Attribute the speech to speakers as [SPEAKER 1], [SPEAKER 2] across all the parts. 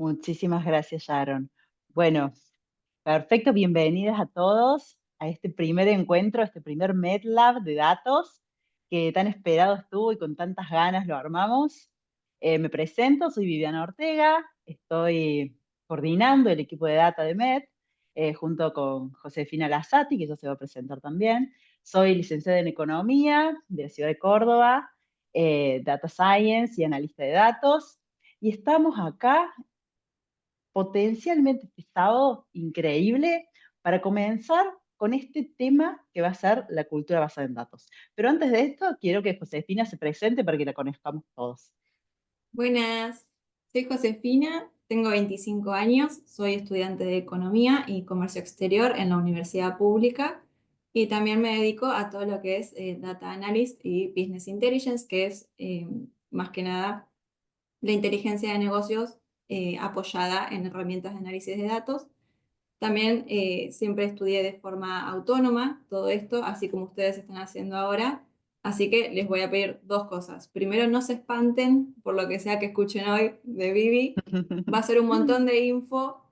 [SPEAKER 1] Muchísimas gracias, Sharon. Bueno, perfecto, bienvenidas a todos a este primer encuentro, a este primer MedLab de datos que tan esperado estuvo y con tantas ganas lo armamos. Me presento, soy Viviana Ortega, estoy coordinando el equipo de data de Med junto con Josefina Lazzati, que ya se va a presentar también. Soy licenciada en Economía de la ciudad de Córdoba, Data Science y analista de datos. Y estamos acá potencialmente este sábado increíble para comenzar con este tema que va a ser la cultura basada en datos. Pero antes de esto, quiero que Josefina se presente para que la conozcamos todos.
[SPEAKER 2] Buenas, soy Josefina, tengo 25 años, soy estudiante de Economía y Comercio Exterior en la Universidad Pública y también me dedico a todo lo que es Data Analysis y Business Intelligence, que es más que nada la inteligencia de negocios apoyada en herramientas de análisis de datos. También siempre estudié de forma autónoma todo esto, así como ustedes están haciendo ahora. Así que les voy a pedir dos cosas. Primero, no se espanten por lo que sea que escuchen hoy de Vivi. Va a ser un montón de info,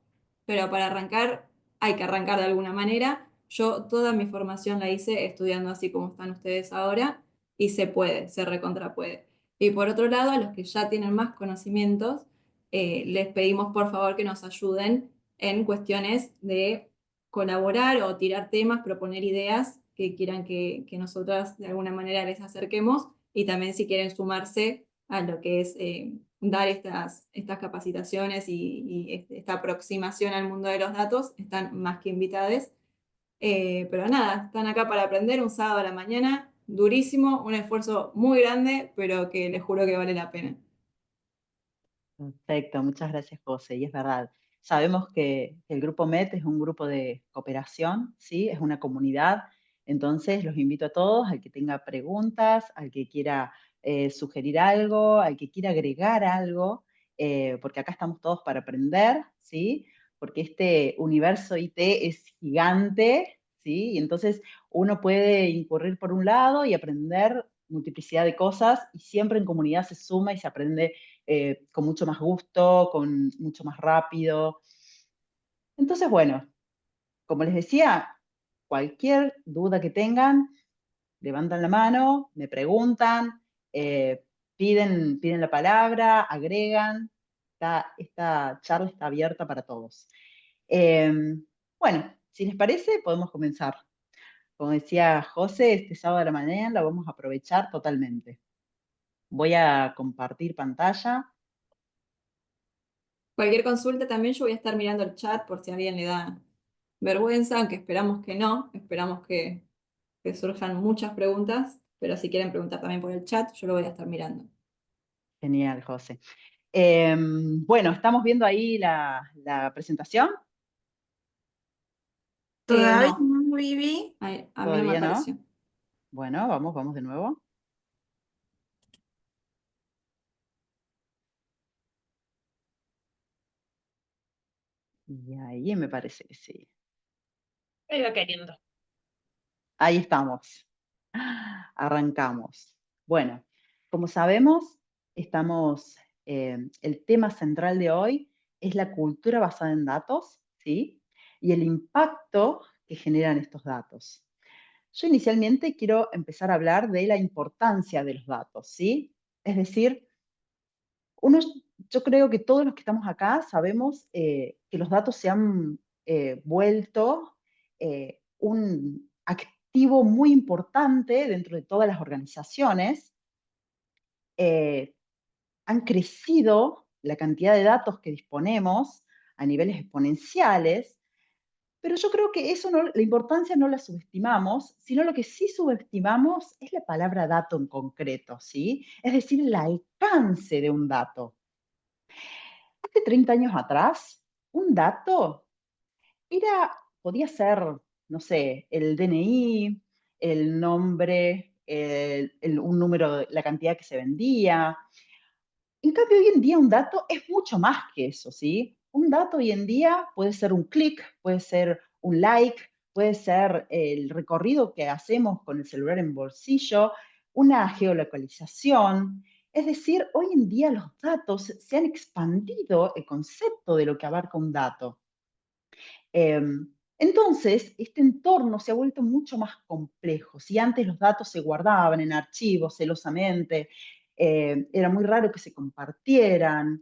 [SPEAKER 2] pero para arrancar hay que arrancar de alguna manera. Yo toda mi formación la hice estudiando así como están ustedes ahora y se puede, se recontra puede. Y por otro lado, a los que ya tienen más conocimientos, les pedimos por favor que nos ayuden en cuestiones de colaborar o tirar temas, proponer ideas que quieran que nosotras de alguna manera les acerquemos y también si quieren sumarse a lo que es dar estas capacitaciones y esta aproximación al mundo de los datos, están más que invitadas. Pero nada, están acá para aprender un sábado a la mañana, durísimo, un esfuerzo muy grande, pero que les juro que vale la pena.
[SPEAKER 1] Perfecto, muchas gracias, José. Y es verdad, sabemos que el Grupo MET es un grupo de cooperación, ¿sí? Es una comunidad. Entonces, los invito a todos, al que tenga preguntas, al que quiera sugerir algo, al que quiera agregar algo, porque acá estamos todos para aprender, ¿sí? Porque este universo IT es gigante, ¿sí? Y entonces uno puede incurrir por un lado y aprender multiplicidad de cosas y siempre en comunidad se suma y se aprende con mucho más gusto, con mucho más rápido. Entonces, bueno, como les decía, cualquier duda que tengan, levantan la mano, me preguntan, eh, piden la palabra, agregan. Esta charla está abierta para todos. Eh, bueno, si les parece, podemos comenzar. Como decía José, este sábado de la mañana la vamos a aprovechar totalmente. Voy a compartir pantalla.
[SPEAKER 2] Cualquier consulta también yo voy a estar mirando el chat por si a alguien le da vergüenza, aunque esperamos que no, esperamos que surjan muchas preguntas, pero si quieren preguntar también por el chat, yo lo voy a estar mirando.
[SPEAKER 1] Genial, José. Bueno, estamos viendo ahí la presentación.
[SPEAKER 3] Todavía
[SPEAKER 2] No,
[SPEAKER 3] no, Vivi.
[SPEAKER 2] a mí no me
[SPEAKER 1] Todavía no.
[SPEAKER 2] apareció.
[SPEAKER 1] Bueno, vamos de nuevo. Y ahí me parece que sí.
[SPEAKER 3] Ahí va queriendo.
[SPEAKER 1] Ahí estamos. Arrancamos. Bueno, como sabemos, el tema central de hoy es la cultura basada en datos, ¿sí? Y el impacto que generan estos datos. Yo inicialmente quiero empezar a hablar de la importancia de los datos, ¿sí? Es decir, uno, yo creo que todos los que estamos acá sabemos que los datos se han vuelto un activo muy importante dentro de todas las organizaciones. Eh, Han crecido la cantidad de datos que disponemos a niveles exponenciales, pero yo creo que eso no, la importancia no la subestimamos, sino lo que sí subestimamos es la palabra dato en concreto, ¿sí? Es decir, el alcance de un dato. Hace 30 años atrás, un dato podía ser, no sé, el DNI, el nombre, un número, la cantidad que se vendía. En cambio, hoy en día un dato es mucho más que eso, ¿sí? Un dato hoy en día puede ser un clic, puede ser un like, puede ser el recorrido que hacemos con el celular en bolsillo, una geolocalización. Es decir, hoy en día los datos se han expandido el concepto de lo que abarca un dato. Entonces, este entorno se ha vuelto mucho más complejo. Si antes los datos se guardaban en archivos celosamente, era muy raro que se compartieran,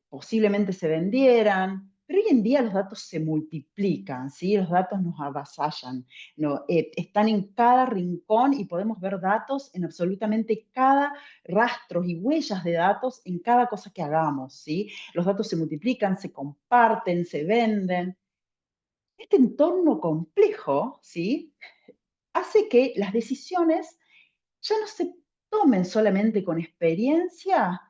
[SPEAKER 1] posiblemente se vendieran, pero hoy en día los datos se multiplican, ¿sí? Los datos nos avasallan, ¿no? Están en cada rincón y podemos ver datos en absolutamente cada rastros y huellas de datos en cada cosa que hagamos, ¿sí? Los datos se multiplican, se comparten, se venden. Este entorno complejo, ¿sí? Hace que las decisiones ya no se tomen solamente con experiencia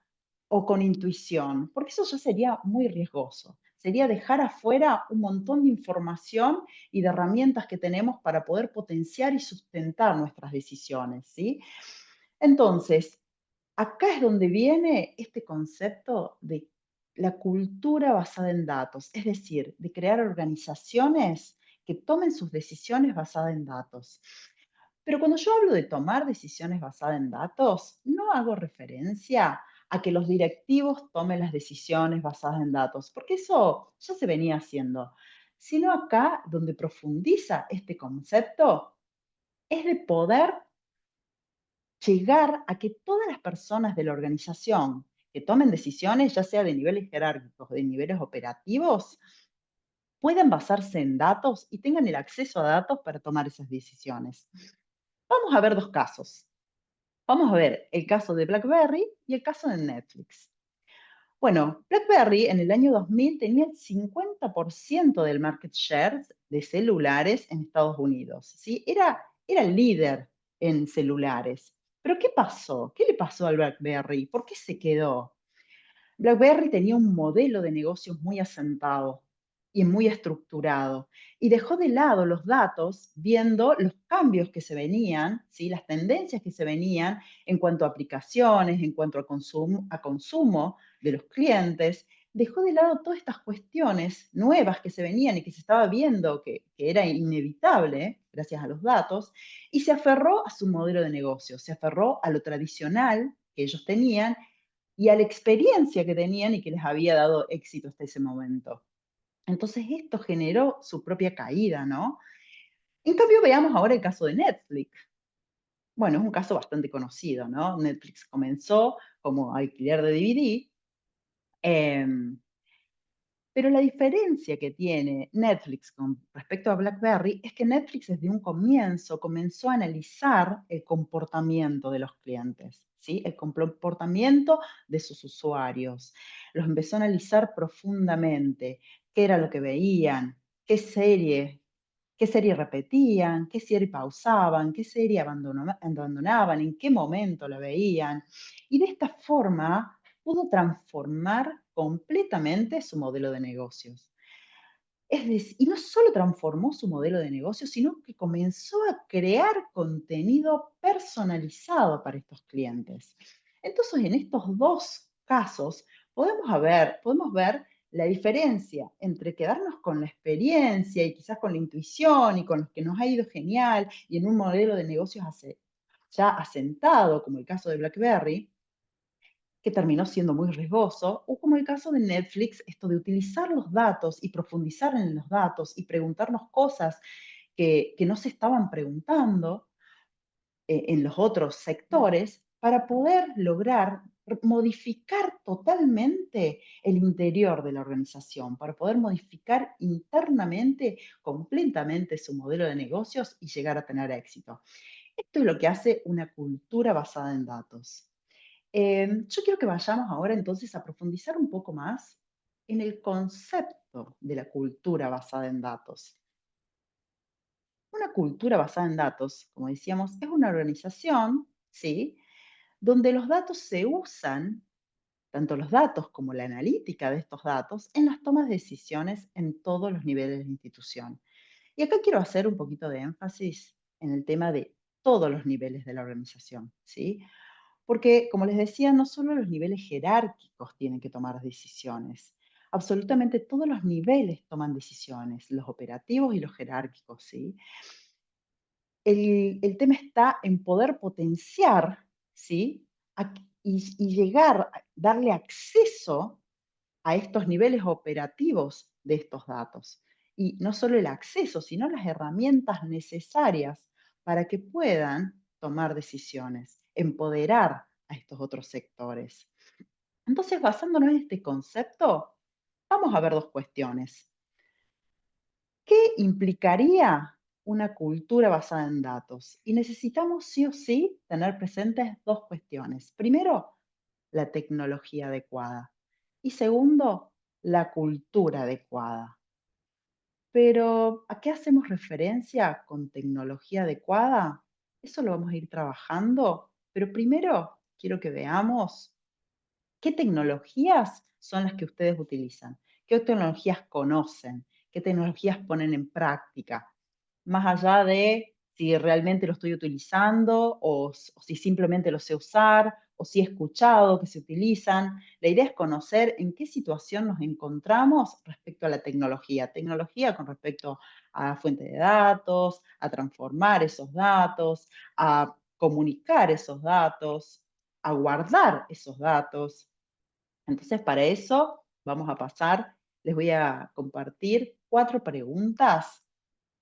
[SPEAKER 1] o con intuición, porque eso ya sería muy riesgoso. Sería dejar afuera un montón de información y de herramientas que tenemos para poder potenciar y sustentar nuestras decisiones, ¿sí? Entonces, acá es donde viene este concepto de la cultura basada en datos, es decir, de crear organizaciones que tomen sus decisiones basadas en datos. Pero cuando yo hablo de tomar decisiones basadas en datos, no hago referencia a que los directivos tomen las decisiones basadas en datos, porque eso ya se venía haciendo, sino acá donde profundiza este concepto es de poder llegar a que todas las personas de la organización que tomen decisiones, ya sea de niveles jerárquicos, de niveles operativos, puedan basarse en datos y tengan el acceso a datos para tomar esas decisiones. Vamos a ver dos casos. Vamos a ver el caso de BlackBerry y el caso de Netflix. Bueno, BlackBerry en el año 2000 tenía el 50% del market share de celulares en Estados Unidos, ¿sí? Era el líder en celulares. Pero ¿qué pasó? ¿Qué le pasó al BlackBerry? ¿Por qué se quedó? BlackBerry tenía un modelo de negocios muy asentado y muy estructurado y dejó de lado los datos viendo los cambios que se venían, ¿sí? Las tendencias que se venían en cuanto a aplicaciones, en cuanto a consumo de los clientes. Dejó de lado todas estas cuestiones nuevas que se venían y que se estaba viendo que era inevitable gracias a los datos y se aferró a su modelo de negocio, se aferró a lo tradicional que ellos tenían y a la experiencia que tenían y que les había dado éxito hasta ese momento. Entonces esto generó su propia caída, ¿no? En cambio, veamos ahora el caso de Netflix. Bueno, es un caso bastante conocido, ¿no? Netflix comenzó como alquiler de DVD, em, pero la diferencia que tiene Netflix con respecto a BlackBerry es que Netflix desde un comienzo comenzó a analizar el comportamiento de los clientes, ¿sí? El comportamiento de sus usuarios. Los empezó a analizar profundamente, qué era lo que veían, qué serie repetían, qué serie pausaban, qué serie abandonaban, en qué momento la veían. Y de esta forma pudo transformar completamente su modelo de negocios. Es decir, y no solo transformó su modelo de negocio, sino que comenzó a crear contenido personalizado para estos clientes. Entonces, en estos dos casos, podemos ver la diferencia entre quedarnos con la experiencia y quizás con la intuición y con los que nos ha ido genial y en un modelo de negocios ya asentado, como el caso de BlackBerry, que terminó siendo muy riesgoso, o como el caso de Netflix, esto de utilizar los datos y profundizar en los datos y preguntarnos cosas que no se estaban preguntando en los otros sectores para poder lograr modificar totalmente el interior de la organización, para poder modificar internamente, completamente su modelo de negocios y llegar a tener éxito. Esto es lo que hace una cultura basada en datos. Yo quiero que vayamos ahora entonces a profundizar un poco más en el concepto de la cultura basada en datos. Una cultura basada en datos, como decíamos, es una organización, ¿sí? Donde los datos se usan, tanto los datos como la analítica de estos datos, en las tomas de decisiones en todos los niveles de la institución. Y acá quiero hacer un poquito de énfasis en el tema de todos los niveles de la organización, ¿sí? Porque, como les decía, no solo los niveles jerárquicos tienen que tomar decisiones. Absolutamente todos los niveles toman decisiones, los operativos y los jerárquicos, ¿sí? El tema está en poder potenciar, ¿sí? y llegar, darle acceso a estos niveles operativos de estos datos. Y no solo el acceso, sino las herramientas necesarias para que puedan tomar decisiones, empoderar a estos otros sectores. Entonces, basándonos en este concepto, vamos a ver dos cuestiones. ¿Qué implicaría una cultura basada en datos? Y necesitamos sí o sí tener presentes dos cuestiones. Primero, la tecnología adecuada. Y segundo, la cultura adecuada. Pero, ¿a qué hacemos referencia con tecnología adecuada? Eso lo vamos a ir trabajando, pero primero quiero que veamos qué tecnologías son las que ustedes utilizan, qué tecnologías conocen, qué tecnologías ponen en práctica, más allá de si realmente lo estoy utilizando o si simplemente lo sé usar o si he escuchado que se utilizan. La idea es conocer en qué situación nos encontramos respecto a la tecnología. Tecnología con respecto a fuente de datos, a transformar esos datos, a comunicar esos datos, a guardar esos datos. Entonces, para eso vamos a pasar, les voy a compartir 4 preguntas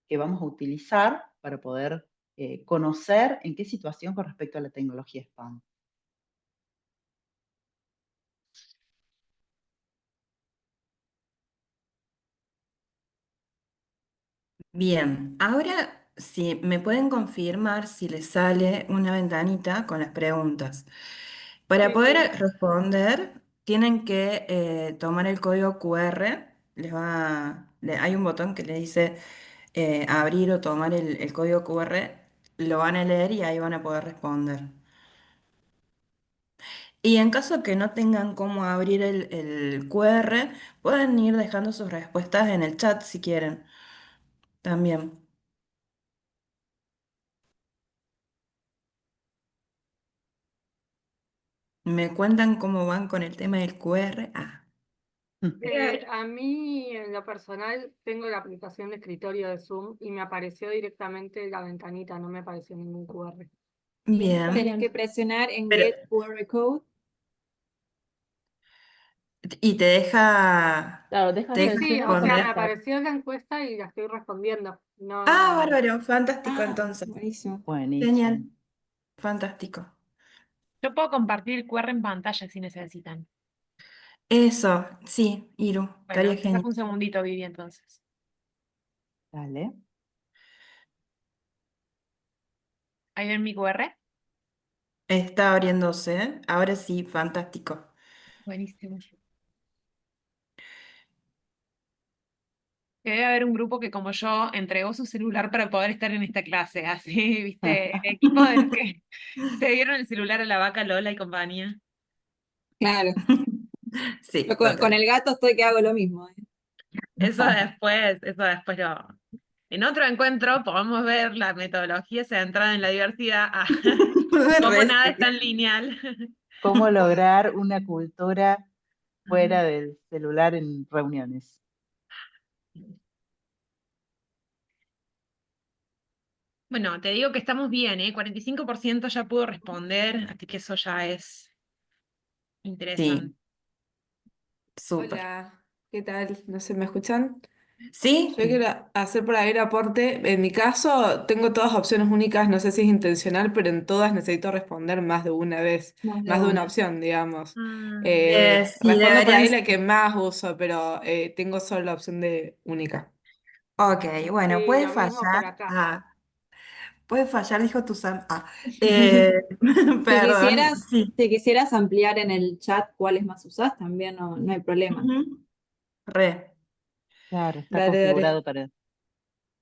[SPEAKER 1] que vamos a utilizar para poder conocer en qué situación con respecto a la tecnología están.
[SPEAKER 4] Bien, ahora si me pueden confirmar si les sale una ventanita con las preguntas. Para
[SPEAKER 3] Sí,
[SPEAKER 4] poder
[SPEAKER 3] sí.
[SPEAKER 4] responder, tienen que tomar el código QR. Hay un botón que le dice abrir o tomar el código QR. Lo van a leer y ahí van a poder responder. Y en caso que no tengan cómo abrir el QR, pueden ir dejando sus respuestas en el chat si quieren. También. ¿Me cuentan cómo van con el tema del QR? Ah,
[SPEAKER 3] A mí, en lo personal, tengo la aplicación de escritorio de Zoom y me apareció directamente la ventanita, no me apareció ningún QR.
[SPEAKER 2] Y ahí tenés
[SPEAKER 4] bien.
[SPEAKER 2] que presionar en
[SPEAKER 4] Pero,
[SPEAKER 2] Get QR Code.
[SPEAKER 4] ¿y
[SPEAKER 1] Claro, deja
[SPEAKER 4] te
[SPEAKER 3] Sí,
[SPEAKER 4] deja
[SPEAKER 3] sí,
[SPEAKER 1] seleccionar y
[SPEAKER 3] o sea, me
[SPEAKER 4] responder?
[SPEAKER 1] contestar.
[SPEAKER 3] apareció la encuesta y la estoy respondiendo. No,
[SPEAKER 4] Ah,
[SPEAKER 3] no.
[SPEAKER 4] bárbaro, fantástico
[SPEAKER 2] Ah,
[SPEAKER 4] entonces.
[SPEAKER 2] buenísimo.
[SPEAKER 4] Genial,
[SPEAKER 1] Buenísimo.
[SPEAKER 4] fantástico.
[SPEAKER 3] Yo puedo compartir el QR en pantalla si necesitan.
[SPEAKER 4] Eso, sí, Iru, estaría
[SPEAKER 3] Bueno, te
[SPEAKER 4] genial.
[SPEAKER 3] saco un segundito, Vivi, entonces.
[SPEAKER 1] Dale.
[SPEAKER 3] Ahí ven mi QR.
[SPEAKER 4] Está abriéndose, ¿eh? Ahora sí, fantástico.
[SPEAKER 3] Buenísimo. Que debe haber un grupo que, como yo, entregó su celular para poder estar en esta clase. Así, viste, el equipo de los que se dieron el celular a la vaca Lola y compañía.
[SPEAKER 2] Claro. Yo
[SPEAKER 4] Sí,
[SPEAKER 2] con
[SPEAKER 4] total.
[SPEAKER 2] el gato estoy que hago lo mismo.
[SPEAKER 3] Eso después lo. En otro encuentro podemos ver la metodología centrada en la diversidad, cómo
[SPEAKER 4] Re
[SPEAKER 3] nada es
[SPEAKER 4] sí.
[SPEAKER 3] tan lineal.
[SPEAKER 1] ¿Cómo lograr una cultura fuera del celular en reuniones?
[SPEAKER 3] Bueno, te digo que estamos bien, ¿eh? 45% ya pudo responder, así que eso ya es interesante.
[SPEAKER 4] Sí, súper.
[SPEAKER 5] Hola, ¿qué tal? No sé, ¿me escuchan?
[SPEAKER 4] ¿Sí?
[SPEAKER 5] Yo quiero hacer por ahí el aporte. En mi caso, tengo todas opciones únicas, no sé si es intencional, pero en todas necesito responder más de una vez,
[SPEAKER 2] Más de
[SPEAKER 5] más de una
[SPEAKER 2] una.
[SPEAKER 5] opción, digamos.
[SPEAKER 3] Mm,
[SPEAKER 4] Sí,
[SPEAKER 5] Respondo por
[SPEAKER 4] deberían
[SPEAKER 5] ahí
[SPEAKER 4] ser.
[SPEAKER 5] la que más uso, pero tengo solo la opción de única.
[SPEAKER 4] Ok, bueno,
[SPEAKER 3] sí,
[SPEAKER 4] puede
[SPEAKER 3] lo mismo por
[SPEAKER 4] fallar.
[SPEAKER 3] acá.
[SPEAKER 4] Ah, puede fallar, dijo tu Sam. Ah, eh,
[SPEAKER 2] Si
[SPEAKER 4] perdón,
[SPEAKER 2] quisieras,
[SPEAKER 4] sí.
[SPEAKER 2] si quisieras ampliar en el chat cuáles más usás, también no hay problema.
[SPEAKER 4] Ujú. Re.
[SPEAKER 1] Claro, está
[SPEAKER 5] Dale, dale.
[SPEAKER 1] configurado para...
[SPEAKER 3] Y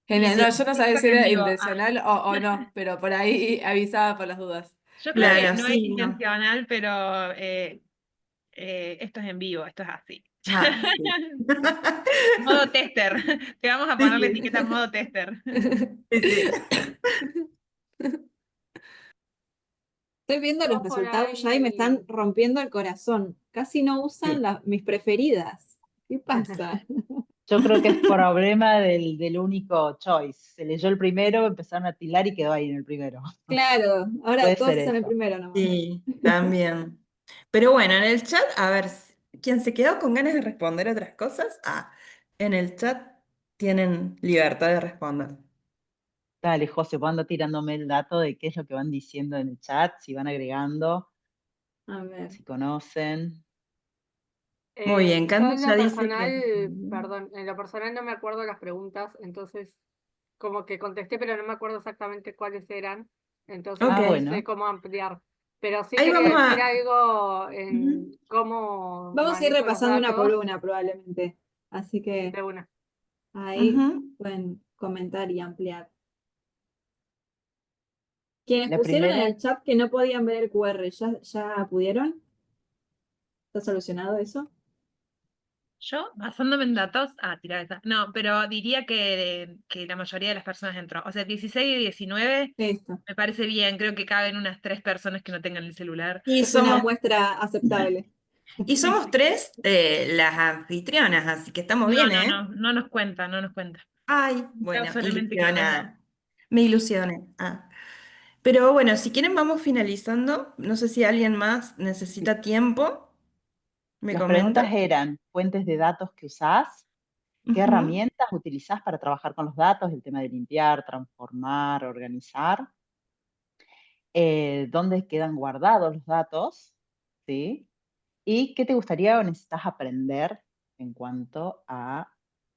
[SPEAKER 5] Genial.
[SPEAKER 3] sí,
[SPEAKER 5] No, yo no sabía
[SPEAKER 3] esto
[SPEAKER 5] si
[SPEAKER 3] es en
[SPEAKER 5] era
[SPEAKER 3] vivo.
[SPEAKER 5] intencional o no, pero por ahí avisaba por las dudas.
[SPEAKER 3] Yo creo que
[SPEAKER 4] Claro,
[SPEAKER 3] no es
[SPEAKER 4] sí, no.
[SPEAKER 3] intencional, pero esto es en vivo, esto es así.
[SPEAKER 4] Ah, sí.
[SPEAKER 3] Modo tester. Te vamos a
[SPEAKER 4] Sí,
[SPEAKER 3] poner la
[SPEAKER 4] sí.
[SPEAKER 3] etiqueta modo tester.
[SPEAKER 4] Sí, sí.
[SPEAKER 2] Estoy viendo los
[SPEAKER 3] Yo por
[SPEAKER 2] resultados ya y me
[SPEAKER 3] ahí.
[SPEAKER 2] están rompiendo el corazón. Casi no usan
[SPEAKER 4] Sí.
[SPEAKER 2] mis preferidas. ¿Qué pasa?
[SPEAKER 1] Yo creo que es problema del único choice. Se leyó el primero, empezaron a tilar y quedó ahí en el primero.
[SPEAKER 2] Claro, ahora
[SPEAKER 1] Puede
[SPEAKER 2] todos
[SPEAKER 1] ser
[SPEAKER 2] usan el
[SPEAKER 1] eso.
[SPEAKER 2] primero nomás.
[SPEAKER 4] Sí, también. Pero bueno, en el chat, a ver, quien se quedó con ganas de responder otras cosas, en el chat tienen libertad de responder.
[SPEAKER 1] Dale, José, vos anda tirándome el dato de qué es lo que van diciendo en el chat, si van agregando,
[SPEAKER 2] A ver.
[SPEAKER 1] si conocen.
[SPEAKER 4] Muy bien,
[SPEAKER 6] Yo
[SPEAKER 4] Canto
[SPEAKER 6] en
[SPEAKER 4] ya
[SPEAKER 6] lo
[SPEAKER 4] dice que
[SPEAKER 6] personal,
[SPEAKER 4] respondió.
[SPEAKER 6] perdón, en lo personal no me acuerdo las preguntas, entonces como que contesté, pero no me acuerdo exactamente cuáles eran, entonces
[SPEAKER 4] Ok,
[SPEAKER 1] Ah,
[SPEAKER 6] no sé
[SPEAKER 1] bueno,
[SPEAKER 6] cómo ampliar. Pero sí
[SPEAKER 4] ahí
[SPEAKER 6] quería
[SPEAKER 4] vamos
[SPEAKER 6] decir
[SPEAKER 4] a...
[SPEAKER 6] algo
[SPEAKER 4] Ujú.
[SPEAKER 6] en cómo
[SPEAKER 2] Vamos a ir
[SPEAKER 6] manejo los
[SPEAKER 2] repasando una por
[SPEAKER 6] datos
[SPEAKER 2] una probablemente. Así que
[SPEAKER 6] de una.
[SPEAKER 2] ahí
[SPEAKER 4] Ujú.
[SPEAKER 2] pueden comentar y ampliar. Quienes
[SPEAKER 1] la
[SPEAKER 2] pusieron en
[SPEAKER 1] primera,
[SPEAKER 2] el chat que no podían ver el QR, ¿ya pudieron? ¿Está solucionado eso?
[SPEAKER 3] Yo, basándome en datos, tirar esa. No, pero diría que la mayoría de las personas entró. O sea, 16 y 19
[SPEAKER 2] Listo.
[SPEAKER 3] me parece bien. Creo que caben unas 3 personas que no tengan el celular.
[SPEAKER 4] Y
[SPEAKER 2] Es una
[SPEAKER 4] somos,
[SPEAKER 2] muestra aceptable.
[SPEAKER 4] y somos tres las anfitrionas, así que estamos
[SPEAKER 3] No,
[SPEAKER 4] bien,
[SPEAKER 3] no,
[SPEAKER 4] ¿eh?
[SPEAKER 3] no, no nos cuenta, no nos cuenta.
[SPEAKER 4] Ay,
[SPEAKER 3] Queda
[SPEAKER 4] bueno,
[SPEAKER 3] solamente que lo tengan.
[SPEAKER 4] ilusionada. Me ilusioné. Pero bueno, si quieren vamos finalizando. No sé si alguien más necesita tiempo. ¿Me
[SPEAKER 1] las preguntas
[SPEAKER 4] comenta?
[SPEAKER 1] eran fuentes de datos que usás, qué
[SPEAKER 4] Ujú,
[SPEAKER 1] herramientas utilizás para trabajar con los datos, el tema de limpiar, transformar, organizar, dónde quedan guardados los datos, ¿sí? Y qué te gustaría o necesitas aprender en cuanto a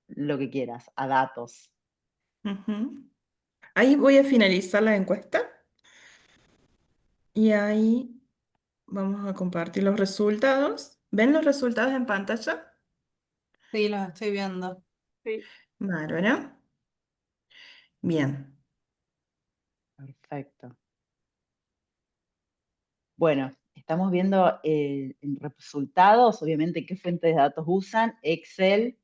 [SPEAKER 1] lo que quieras, a datos.
[SPEAKER 4] ujú. Ahí voy a finalizar la encuesta y ahí vamos a compartir los resultados. ¿Ven los resultados en pantalla?
[SPEAKER 5] Sí, los estoy viendo.
[SPEAKER 6] Sí.
[SPEAKER 4] Bárbaro. Bien.
[SPEAKER 1] Perfecto. Bueno, estamos viendo en resultados, obviamente, qué fuentes de datos usan. Excel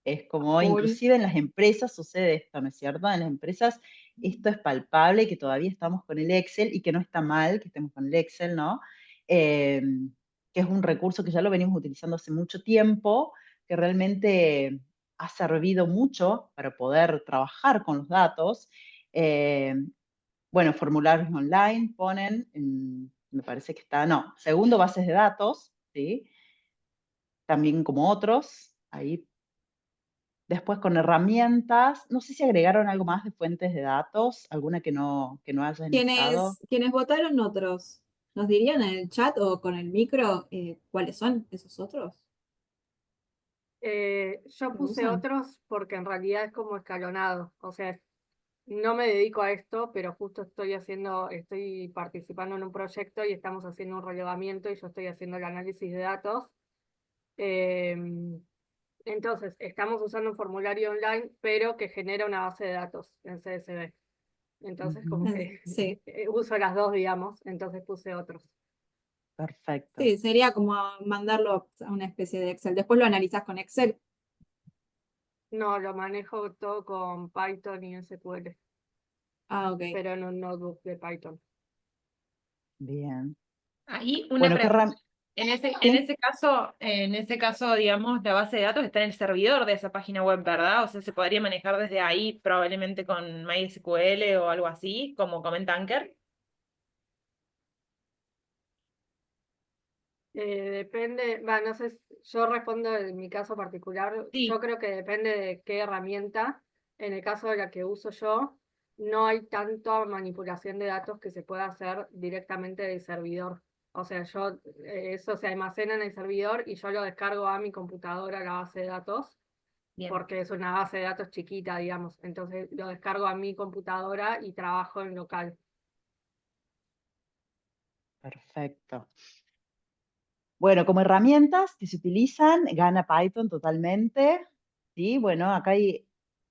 [SPEAKER 1] es como,
[SPEAKER 2] Full.
[SPEAKER 1] inclusive en las empresas sucede esto, ¿no es cierto? En las empresas esto es palpable, que todavía estamos con el Excel y que no está mal que estemos con el Excel, ¿no? Eh, que es un recurso que ya lo venimos utilizando hace mucho tiempo, que realmente ha servido mucho para poder trabajar con los datos. Eh, bueno, formularios online ponen, me parece que está, no, segundo, bases de datos, ¿sí? También como otros, ahí. Después con herramientas, no sé si agregaron algo más de fuentes de datos, alguna que no hayan estado.
[SPEAKER 2] Quienes votaron otros, ¿nos dirían en el chat o con el micro cuáles son esos otros
[SPEAKER 6] Yo
[SPEAKER 2] que
[SPEAKER 6] puse
[SPEAKER 2] usan?
[SPEAKER 6] otros porque en realidad es como escalonado, o sea, no me dedico a esto, pero justo estoy participando en un proyecto y estamos haciendo un relevamiento y yo estoy haciendo el análisis de datos. Em, entonces, estamos usando un formulario online, pero que genera una base de datos en CSV. Entonces, como
[SPEAKER 1] Ujú,
[SPEAKER 6] que
[SPEAKER 2] Sí,
[SPEAKER 6] uso las dos, digamos, entonces puse otros.
[SPEAKER 1] perfecto.
[SPEAKER 2] sí, sería como mandarlo a una especie de Excel. Después lo analizás con Excel.
[SPEAKER 6] No, lo manejo todo con Python y SQL,
[SPEAKER 2] Ah, ok.
[SPEAKER 6] pero en un notebook de Python.
[SPEAKER 1] Bien.
[SPEAKER 3] Ahí una
[SPEAKER 1] Bueno, ¿qué
[SPEAKER 3] pregunta.
[SPEAKER 1] herramienta?
[SPEAKER 3] En ese caso, digamos, la base de datos está en el servidor de esa página web, ¿verdad? O sea, se podría manejar desde ahí, probablemente con MySQL o algo así, como comenta Anker.
[SPEAKER 6] Depende, va, no sé, yo respondo en mi caso particular, yo
[SPEAKER 3] Sí,
[SPEAKER 6] creo que depende de qué herramienta. En el caso de la que uso yo, no hay tanta manipulación de datos que se pueda hacer directamente del servidor. O sea, eso se almacena en el servidor y yo lo descargo a mi computadora, la base de datos,
[SPEAKER 3] bien.
[SPEAKER 6] porque es una base de datos chiquita, digamos. Entonces lo descargo a mi computadora y trabajo en local.
[SPEAKER 1] Perfecto. Bueno, como herramientas que se utilizan, gana Python totalmente, ¿sí? Bueno, acá hay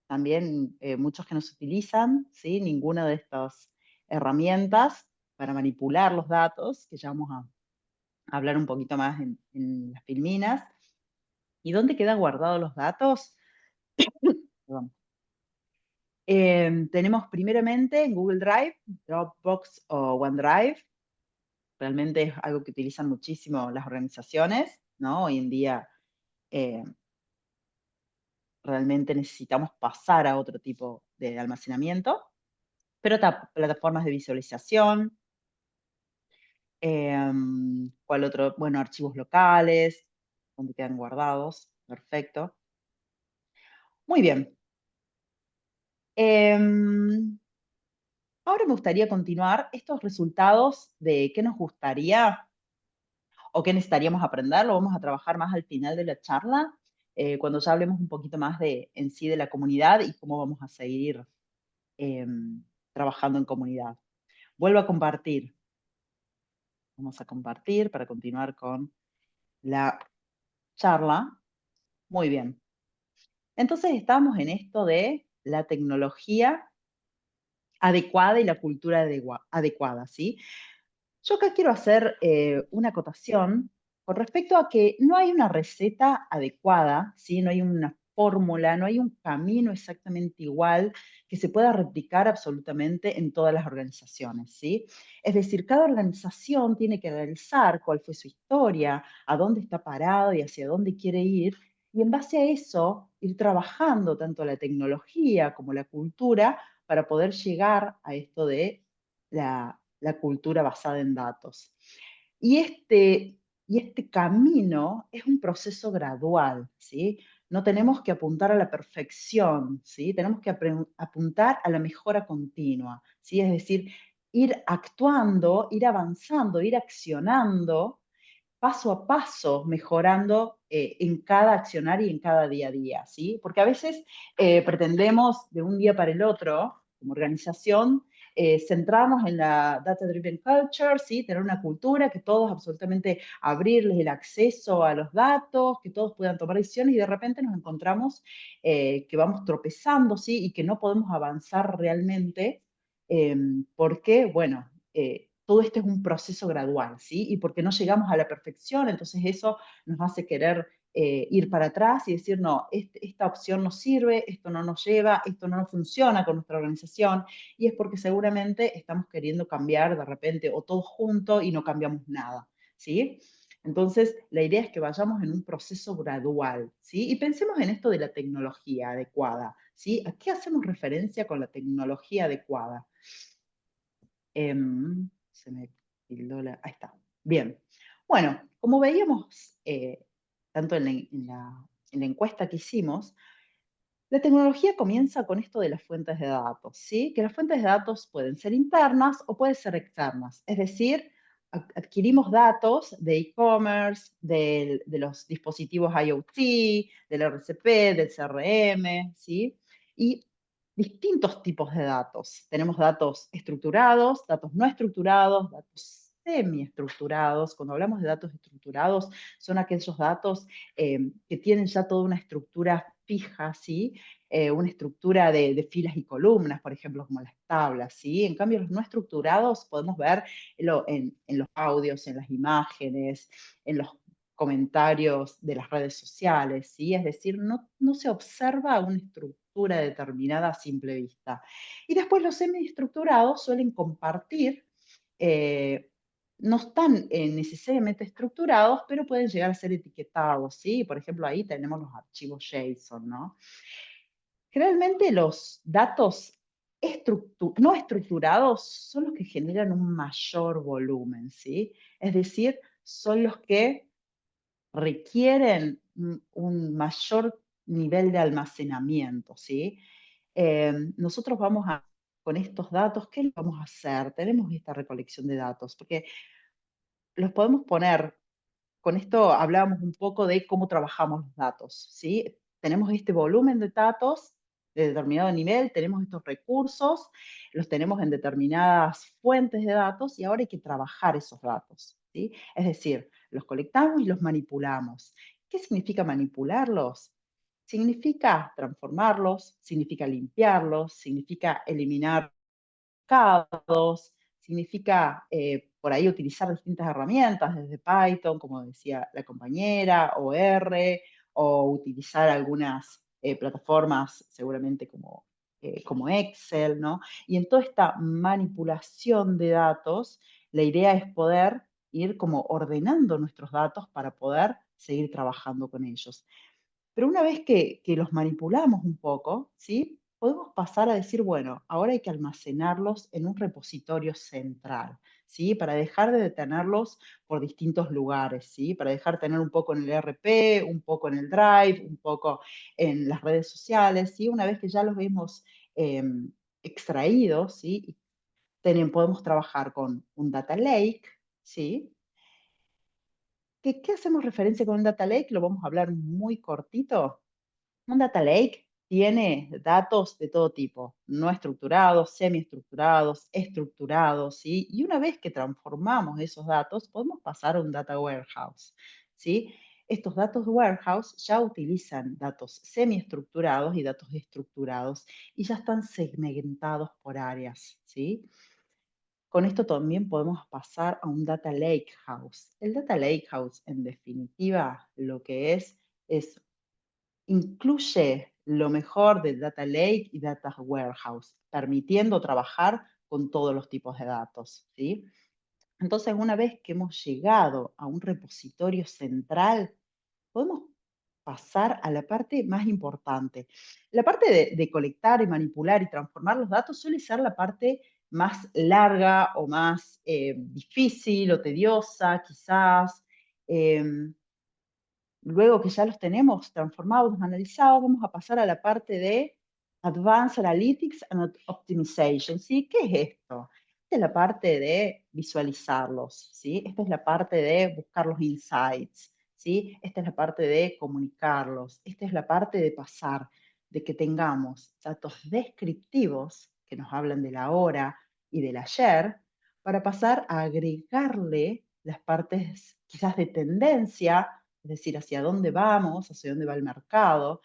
[SPEAKER 1] también muchos que no se utilizan, ¿sí? Ninguna de estas herramientas para manipular los datos, que ya vamos a hablar un poquito más en las filminas. ¿Y dónde quedan guardados los datos? Perdón. Tenemos primeramente en Google Drive, Dropbox o OneDrive. Realmente es algo que utilizan muchísimo las organizaciones, ¿no? Hoy en día eh, realmente necesitamos pasar a otro tipo de almacenamiento, pero plataformas de visualización, ¿Cuál otro? Bueno, archivos locales, donde quedan guardados. Perfecto. Muy bien. Em, Ahora me gustaría continuar estos resultados de qué nos gustaría o qué necesitaríamos aprender, lo vamos a trabajar más al final de la charla, cuando ya hablemos un poquito más en sí de la comunidad y cómo vamos a seguir trabajando en comunidad. Vuelvo a compartir. Vamos a compartir para continuar con la charla. Muy bien. Entonces estamos en esto de la tecnología adecuada y la cultura adecuada, ¿sí? Yo acá quiero hacer una acotación con respecto a que no hay una receta adecuada, ¿sí? No hay una fórmula, no hay un camino exactamente igual que se pueda replicar absolutamente en todas las organizaciones, ¿sí? Es decir, cada organización tiene que realizar cuál fue su historia, a dónde está parado y hacia dónde quiere ir, y en base a eso ir trabajando tanto la tecnología como la cultura para poder llegar a esto de la cultura basada en datos. Y este camino es un proceso gradual, ¿sí? No tenemos que apuntar a la perfección, ¿sí? Tenemos que apuntar a la mejora continua, ¿sí? Es decir, ir actuando, ir avanzando, ir accionando paso a paso, mejorando en cada accionar y en cada día a día, ¿sí? Porque a veces pretendemos de un día para el otro, como organización, centrarnos en la data-driven culture, ¿sí? Tener una cultura que todos absolutamente abrirles el acceso a los datos, que todos puedan tomar decisiones y de repente nos encontramos que vamos tropezando, ¿sí? Y que no podemos avanzar realmente porque, bueno, todo esto es un proceso gradual, ¿sí? Y porque no llegamos a la perfección, entonces eso nos hace querer ir para atrás y decir, no, esta opción no sirve, esto no nos lleva, esto no nos funciona con nuestra organización, y es porque seguramente estamos queriendo cambiar de repente o todos juntos y no cambiamos nada, ¿sí? Entonces, la idea es que vayamos en un proceso gradual, ¿sí? Y pensemos en esto de la tecnología adecuada, ¿sí? ¿A qué hacemos referencia con la tecnología adecuada? Se me tildó ahí está. Bien. Bueno, como veíamos tanto en la encuesta que hicimos, la tecnología comienza con esto de las fuentes de datos, ¿sí? Que las fuentes de datos pueden ser internas o pueden ser externas. Es decir, adquirimos datos de e-commerce, de los dispositivos IoT, del RCP, del CRM, ¿sí? Y distintos tipos de datos. Tenemos datos estructurados, datos no estructurados, datos semiestructurados. Cuando hablamos de datos estructurados, son aquellos datos que tienen ya toda una estructura fija, ¿sí? Una estructura de filas y columnas, por ejemplo, como las tablas, ¿sí? En cambio, los no estructurados podemos ver en los audios, en las imágenes, en los comentarios de las redes sociales, ¿sí? Es decir, no se observa una estructura determinada a simple vista. Y después los semiestructurados suelen compartir no están necesariamente estructurados, pero pueden llegar a ser etiquetados, ¿sí? Por ejemplo, ahí tenemos los archivos JSON, ¿no? Generalmente los datos no estructurados son los que generan un mayor volumen, ¿sí? Es decir, son los que requieren un mayor nivel de almacenamiento, ¿sí? Nosotros con estos datos, ¿qué vamos a hacer? Tenemos esta recolección de datos, porque los podemos poner, con esto hablábamos un poco de cómo trabajamos los datos, ¿sí? Tenemos este volumen de datos de determinado nivel, tenemos estos recursos, los tenemos en determinadas fuentes de datos y ahora hay que trabajar esos datos, ¿sí? Es decir, los colectamos y los manipulamos. ¿Qué significa manipularlos? Significa transformarlos, significa limpiarlos, significa eliminar mercados, significa por ahí utilizar distintas herramientas, desde Python, como decía la compañera, o R, o utilizar algunas plataformas seguramente como Excel, ¿no? Y en toda esta manipulación de datos, la idea es poder ir como ordenando nuestros datos para poder seguir trabajando con ellos. Pero una vez que los manipulamos un poco, ¿sí? Podemos pasar a decir, bueno, ahora hay que almacenarlos en un repositorio central, ¿sí? Para dejar de tenerlos por distintos lugares, ¿sí? Para dejar de tener un poco en el ERP, un poco en el Drive, un poco en las redes sociales, ¿sí? Una vez que ya los hemos extraídos, ¿sí? Podemos trabajar con un data lake, ¿sí? ¿Qué hacemos referencia con un data lake? Lo vamos a hablar muy cortito. Un data lake tiene datos de todo tipo, no estructurados, semiestructurados, estructurados, ¿sí? Y una vez que transformamos esos datos, podemos pasar a un data warehouse, ¿sí? Estos datos warehouse ya utilizan datos semiestructurados y datos estructurados y ya están segmentados por áreas, ¿sí? Con esto también podemos pasar a un data lakehouse. El data lakehouse, en definitiva, lo que es incluye lo mejor del data lake y data warehouse, permitiendo trabajar con todos los tipos de datos, ¿sí? Entonces, una vez que hemos llegado a un repositorio central, podemos pasar a la parte más importante. La parte de colectar y manipular y transformar los datos suele ser la parte más larga o más difícil o tediosa, quizás. Em, Luego que ya los tenemos transformados, analizados, vamos a pasar a la parte de Advanced Analytics and Optimization, ¿sí? ¿Qué es esto? Esta es la parte de visualizarlos, ¿sí? Esta es la parte de buscar los insights, ¿sí? Esta es la parte de comunicarlos, esta es la parte de pasar, de que tengamos datos descriptivos que nos hablan de la hora y del ayer, para pasar a agregarle las partes quizás de tendencia, es decir, hacia dónde vamos, hacia dónde va el mercado,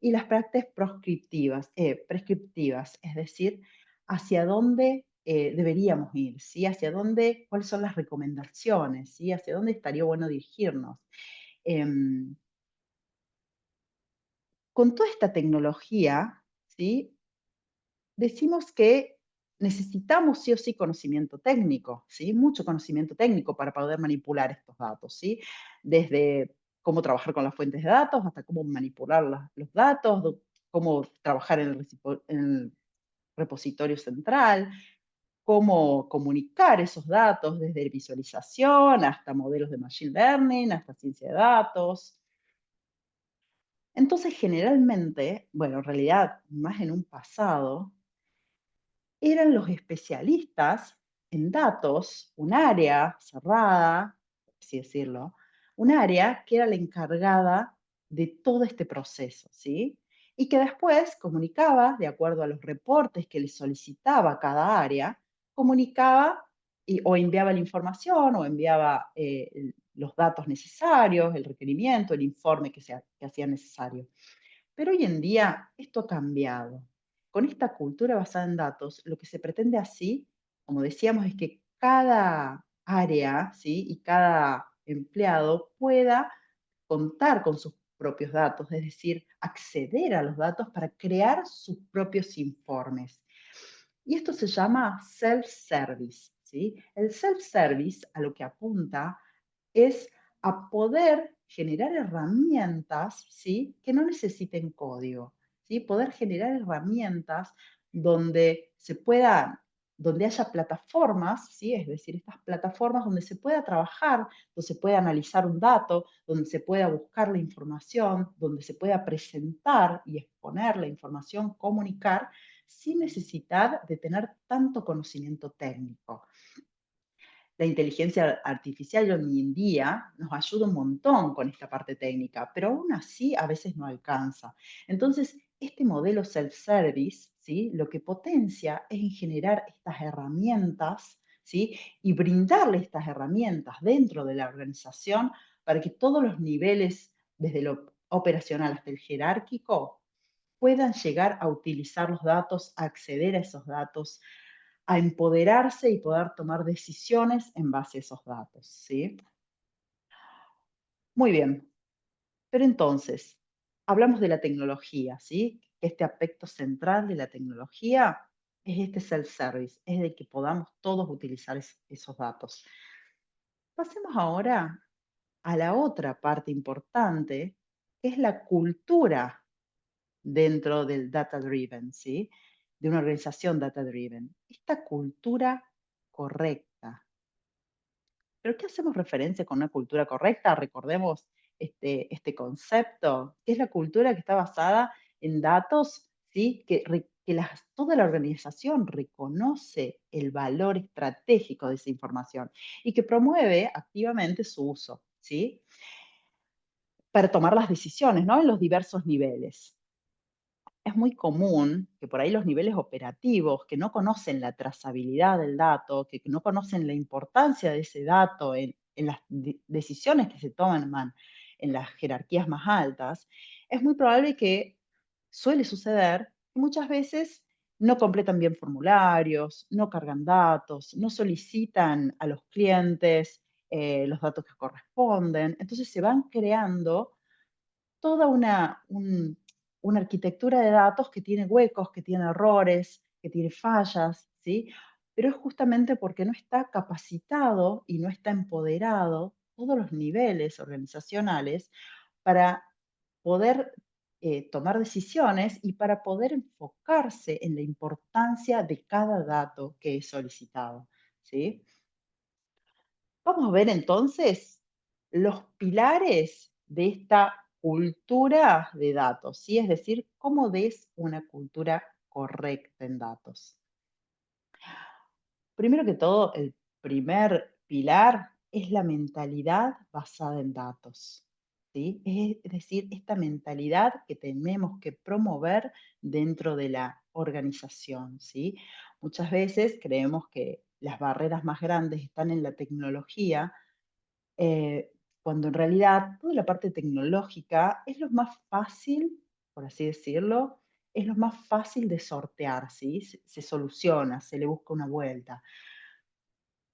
[SPEAKER 1] y las prácticas prescriptivas, es decir, hacia dónde deberíamos ir, ¿sí? Hacia dónde, cuáles son las recomendaciones, ¿sí? Hacia dónde estaría bueno dirigirnos. Em, con toda esta tecnología, ¿sí? Decimos que necesitamos sí o sí conocimiento técnico, ¿sí? Mucho conocimiento técnico para poder manipular estos datos, ¿sí? Desde cómo trabajar con las fuentes de datos hasta cómo manipular los datos, cómo trabajar en el repositorio central, cómo comunicar esos datos desde visualización hasta modelos de machine learning, hasta ciencia de datos. Entonces, generalmente, bueno, en realidad, más en un pasado, eran los especialistas en datos, un área cerrada, por así decirlo, un área que era la encargada de todo este proceso, ¿sí? Y que después comunicaba, de acuerdo a los reportes que le solicitaba cada área, comunicaba o enviaba la información o enviaba los datos necesarios, el requerimiento, el informe que hacía necesario. Pero hoy en día esto ha cambiado. Con esta cultura basada en datos, lo que se pretende así, como decíamos, es que cada área, ¿sí? Y cada empleado pueda contar con sus propios datos, es decir, acceder a los datos para crear sus propios informes. Y esto se llama self-service, ¿sí? El self-service a lo que apunta es a poder generar herramientas, ¿sí? Que no necesiten código, ¿sí? Poder generar herramientas donde se pueda, donde haya plataformas, ¿sí? Es decir, estas plataformas donde se pueda trabajar, donde se pueda analizar un dato, donde se pueda buscar la información, donde se pueda presentar y exponer la información, comunicar, sin necesidad de tener tanto conocimiento técnico. La inteligencia artificial hoy en día nos ayuda un montón con esta parte técnica, pero aún así a veces no alcanza. Entonces, este modelo self-service, ¿sí? Lo que potencia es en generar estas herramientas, ¿sí? Y brindarle estas herramientas dentro de la organización para que todos los niveles, desde lo operacional hasta el jerárquico, puedan llegar a utilizar los datos, a acceder a esos datos, a empoderarse y poder tomar decisiones en base a esos datos, ¿sí? Muy bien, pero entonces, hablamos de la tecnología, ¿sí? Este aspecto central de la tecnología es este self-service, es de que podamos todos utilizar esos datos. Pasemos ahora a la otra parte importante, que es la cultura dentro del data driven, ¿sí? De una organización data driven. Esta cultura correcta, ¿Pero qué hacemos referencia con una cultura correcta? Recordemos este concepto, que es la cultura que está basada en datos, ¿sí? Toda la organización reconoce el valor estratégico de esa información y que promueve activamente su uso, ¿sí? Para tomar las decisiones, ¿no? En los diversos niveles. Es muy común que por ahí los niveles operativos que no conocen la trazabilidad del dato, que no conocen la importancia de ese dato en las decisiones que se toman en las jerarquías más altas, es muy probable que suele suceder que muchas veces no completan bien formularios, no cargan datos, no solicitan a los clientes los datos que corresponden. Entonces se van creando toda una arquitectura de datos que tiene huecos, que tiene errores, que tiene fallas, ¿sí? Pero es justamente porque no está capacitado y no está empoderado todos los niveles organizacionales para poder tomar decisiones y para poder enfocarse en la importancia de cada dato que es solicitado, ¿sí? Vamos a ver entonces los pilares de esta cultura de datos, ¿sí? Es decir, cómo es una cultura correcta en datos. Primero que todo, el primer pilar es la mentalidad basada en datos, ¿sí? Es decir, esta mentalidad que tenemos que promover dentro de la organización, ¿sí? Muchas veces creemos que las barreras más grandes están en la tecnología, eh, cuando en realidad toda la parte tecnológica es lo más fácil, por así decirlo, es lo más fácil de sortear, ¿sí? Se soluciona, se le busca una vuelta.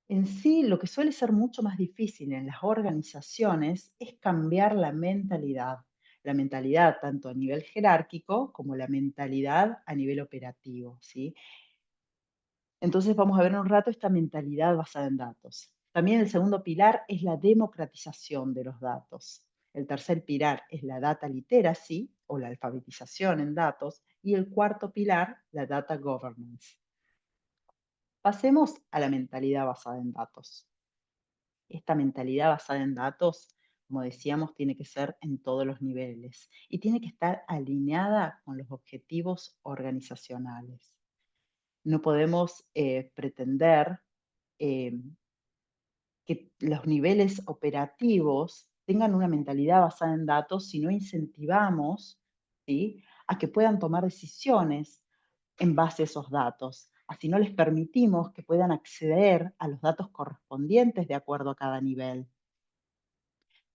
[SPEAKER 1] En sí, lo que suele ser mucho más difícil en las organizaciones es cambiar la mentalidad tanto a nivel jerárquico como la mentalidad a nivel operativo, ¿sí? Entonces vamos a ver en un rato esta mentalidad basada en datos. También el segundo pilar es la democratización de los datos. El tercer pilar es la data literacy o la alfabetización en datos. Y el cuarto pilar, la data governance. Pasemos a la mentalidad basada en datos. Esta mentalidad basada en datos, como decíamos, tiene que ser en todos los niveles y tiene que estar alineada con los objetivos organizacionales. No podemos pretender eh, que los niveles operativos tengan una mentalidad basada en datos si no incentivamos, ¿sí?, a que puedan tomar decisiones en base a esos datos. Así no les permitimos que puedan acceder a los datos correspondientes de acuerdo a cada nivel.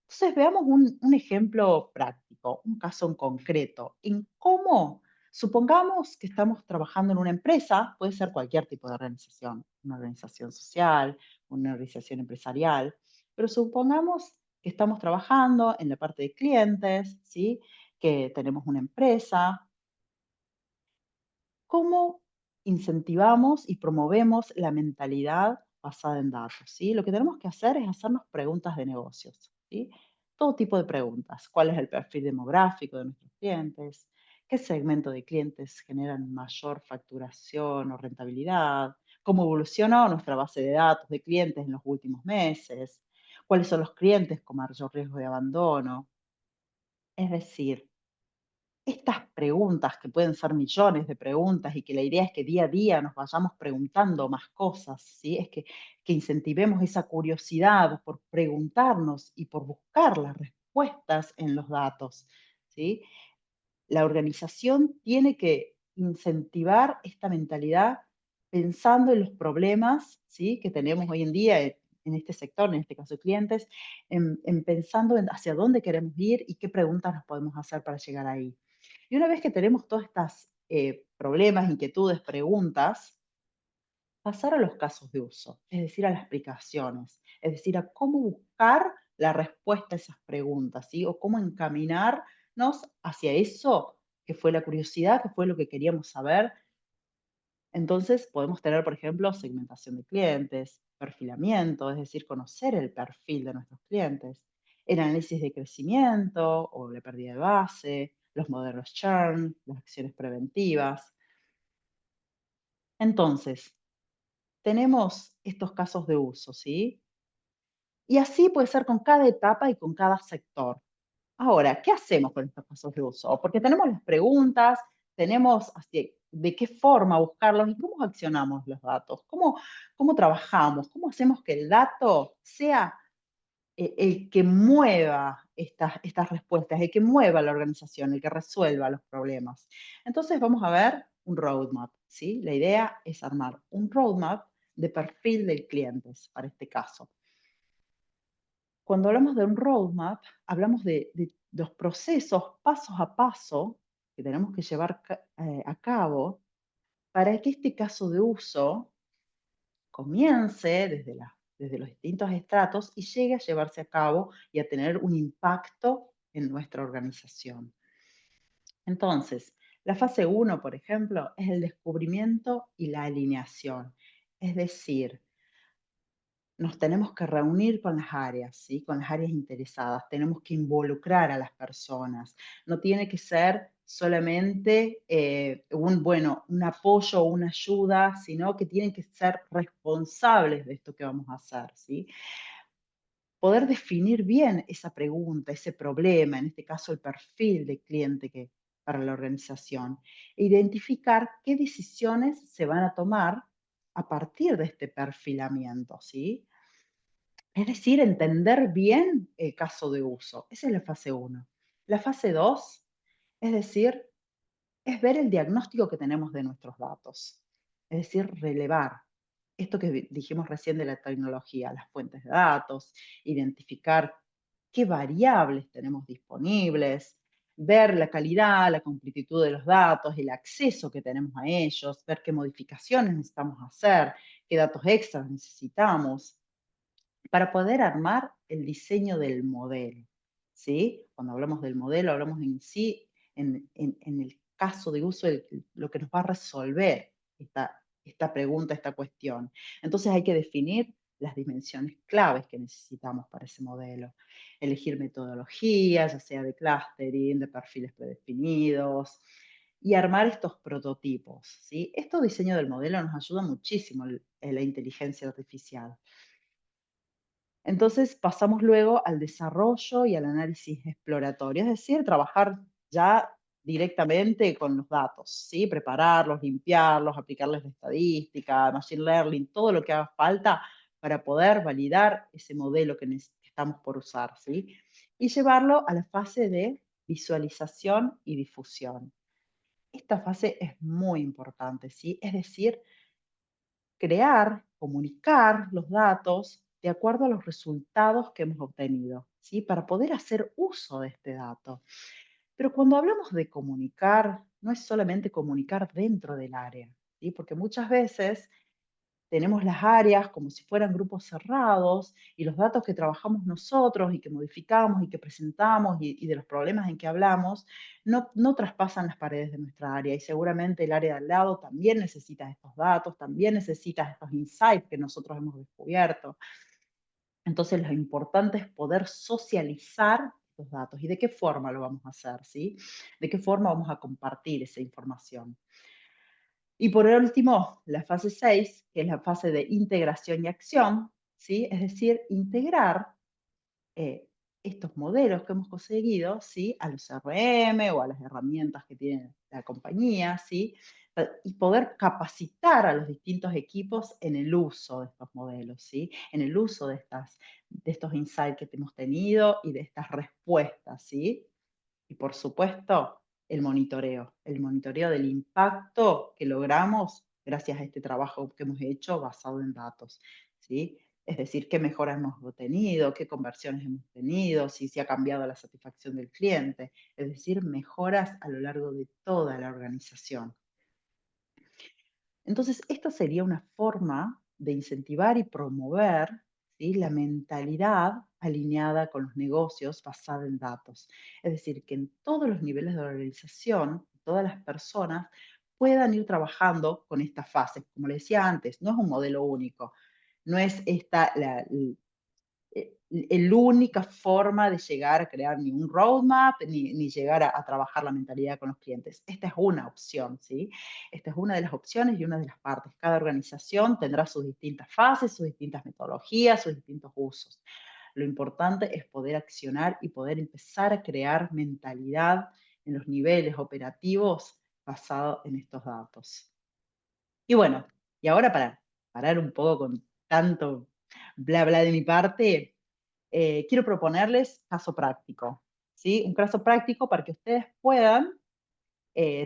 [SPEAKER 1] Entonces, veamos un ejemplo práctico, un caso en concreto, en cómo, supongamos que estamos trabajando en una empresa, puede ser cualquier tipo de organización, una organización social, una organización empresarial, pero supongamos que estamos trabajando en la parte de clientes, ¿sí? Que tenemos una empresa. ¿Cómo incentivamos y promovemos la mentalidad basada en datos? ¿Sí? Lo que tenemos que hacer es hacernos preguntas de negocios, ¿sí? Todo tipo de preguntas. ¿Cuál es el perfil demográfico de nuestros clientes? ¿Qué segmento de clientes generan mayor facturación o rentabilidad? ¿Cómo evolucionó nuestra base de datos de clientes en los últimos meses? ¿Cuáles son los clientes con mayor riesgo de abandono? Es decir, estas preguntas, que pueden ser millones de preguntas y que la idea es que día a día nos vayamos preguntando más cosas, ¿sí? Es que incentivemos esa curiosidad por preguntarnos y por buscar las respuestas en los datos, ¿sí? La organización tiene que incentivar esta mentalidad pensando en los problemas, ¿sí?, que tenemos hoy en día en este sector, en este caso clientes, en pensando en hacia dónde queremos ir y qué preguntas nos podemos hacer para llegar ahí. Y una vez que tenemos todas estas problemas, inquietudes, preguntas, pasar a los casos de uso, es decir, a las aplicaciones, es decir, a cómo buscar la respuesta a esas preguntas, ¿sí? O cómo encaminarnos hacia eso que fue la curiosidad, que fue lo que queríamos saber. Entonces, podemos tener, por ejemplo, segmentación de clientes, perfilamiento, es decir, conocer el perfil de nuestros clientes, el análisis de crecimiento o la pérdida de base, los modelos churn, las acciones preventivas. Entonces, tenemos estos casos de uso, ¿sí? Y así puede ser con cada etapa y con cada sector. Ahora, ¿qué hacemos con estos casos de uso? Porque tenemos las preguntas, tenemos de qué forma buscarlos y cómo accionamos los datos, cómo trabajamos, cómo hacemos que el dato sea el que mueva estas respuestas, el que mueva la organización, el que resuelva los problemas. Entonces vamos a ver un roadmap, ¿sí? La idea es armar un roadmap de perfil del cliente para este caso. Cuando hablamos de un roadmap, hablamos de los procesos pasos a paso que tenemos que llevar a cabo para que este caso de uso comience desde los distintos estratos y llegue a llevarse a cabo y a tener un impacto en nuestra organización. Entonces, la fase 1, por ejemplo, es el descubrimiento y la alineación. Es decir, nos tenemos que reunir con las áreas, ¿sí? Con las áreas interesadas, tenemos que involucrar a las personas. No tiene que ser solamente un apoyo o una ayuda, sino que tienen que ser responsables de esto que vamos a hacer, ¿sí? Poder definir bien esa pregunta, ese problema, en este caso el perfil de cliente para la organización, e identificar qué decisiones se van a tomar a partir de este perfilamiento, ¿sí? Es decir, entender bien el caso de uso. Esa es la fase 1. La fase 2, es decir, es ver el diagnóstico que tenemos de nuestros datos. Es decir, relevar esto que dijimos recién de la tecnología, las fuentes de datos, identificar qué variables tenemos disponibles, ver la calidad, la completitud de los datos, el acceso que tenemos a ellos, ver qué modificaciones necesitamos hacer, qué datos extras necesitamos, para poder armar el diseño del modelo, ¿sí? Cuando hablamos del modelo, hablamos en sí, en el caso de uso, lo que nos va a resolver esta pregunta, esta cuestión. Entonces hay que definir las dimensiones claves que necesitamos para ese modelo. Elegir metodologías, ya sea de clustering, de perfiles predefinidos, y armar estos prototipos, ¿sí? Esto diseño del modelo nos ayuda muchísimo en la inteligencia artificial. Entonces pasamos luego al desarrollo y al análisis exploratorio, es decir, trabajar ya directamente con los datos, ¿sí? Prepararlos, limpiarlos, aplicarles la estadística, machine learning, todo lo que haga falta para poder validar ese modelo que estamos por usar, ¿sí? Y llevarlo a la fase de visualización y difusión. Esta fase es muy importante, ¿sí? Es decir, crear, comunicar los datos de acuerdo a los resultados que hemos obtenido, ¿sí? Para poder hacer uso de este dato. Pero cuando hablamos de comunicar, no es solamente comunicar dentro del área, ¿sí? Porque muchas veces tenemos las áreas como si fueran grupos cerrados y los datos que trabajamos nosotros y que modificamos y que presentamos y de los problemas en que hablamos no traspasan las paredes de nuestra área y seguramente el área de al lado también necesita estos datos, también necesita estos insights que nosotros hemos descubierto. Entonces lo importante es poder socializar los datos y de qué forma lo vamos a hacer, ¿sí? De qué forma vamos a compartir esa información. Y por último, la fase 6, que es la fase de integración y acción, ¿sí? Es decir, integrar eh, estos modelos que hemos conseguido, ¿sí? A los CRM o a las herramientas que tiene la compañía, ¿sí? Y poder capacitar a los distintos equipos en el uso de estos modelos, ¿sí? En el uso de estos insights que hemos tenido y de estas respuestas, ¿sí? Y por supuesto, el monitoreo del impacto que logramos gracias a este trabajo que hemos hecho basado en datos, ¿sí? Es decir, qué mejoras hemos obtenido, qué conversiones hemos tenido, si se ha cambiado la satisfacción del cliente, es decir, mejoras a lo largo de toda la organización. Entonces, esta sería una forma de incentivar y promover, ¿sí? La mentalidad alineada con los negocios basada en datos. Es decir, que en todos los niveles de la organización, todas las personas puedan ir trabajando con estas fases. Como les decía antes, no es un modelo único, no es esta la única forma de llegar a crear ni un roadmap, ni llegar a trabajar la mentalidad con los clientes. Esta es una opción, ¿sí? Esta es una de las opciones y una de las partes. Cada organización tendrá sus distintas fases, sus distintas metodologías, sus distintos usos. Lo importante es poder accionar y poder empezar a crear mentalidad en los niveles operativos basado en estos datos. Y bueno, y ahora para parar un poco con tanto bla bla de mi parte, quiero proponerles caso práctico, ¿sí? Un caso práctico para que ustedes puedan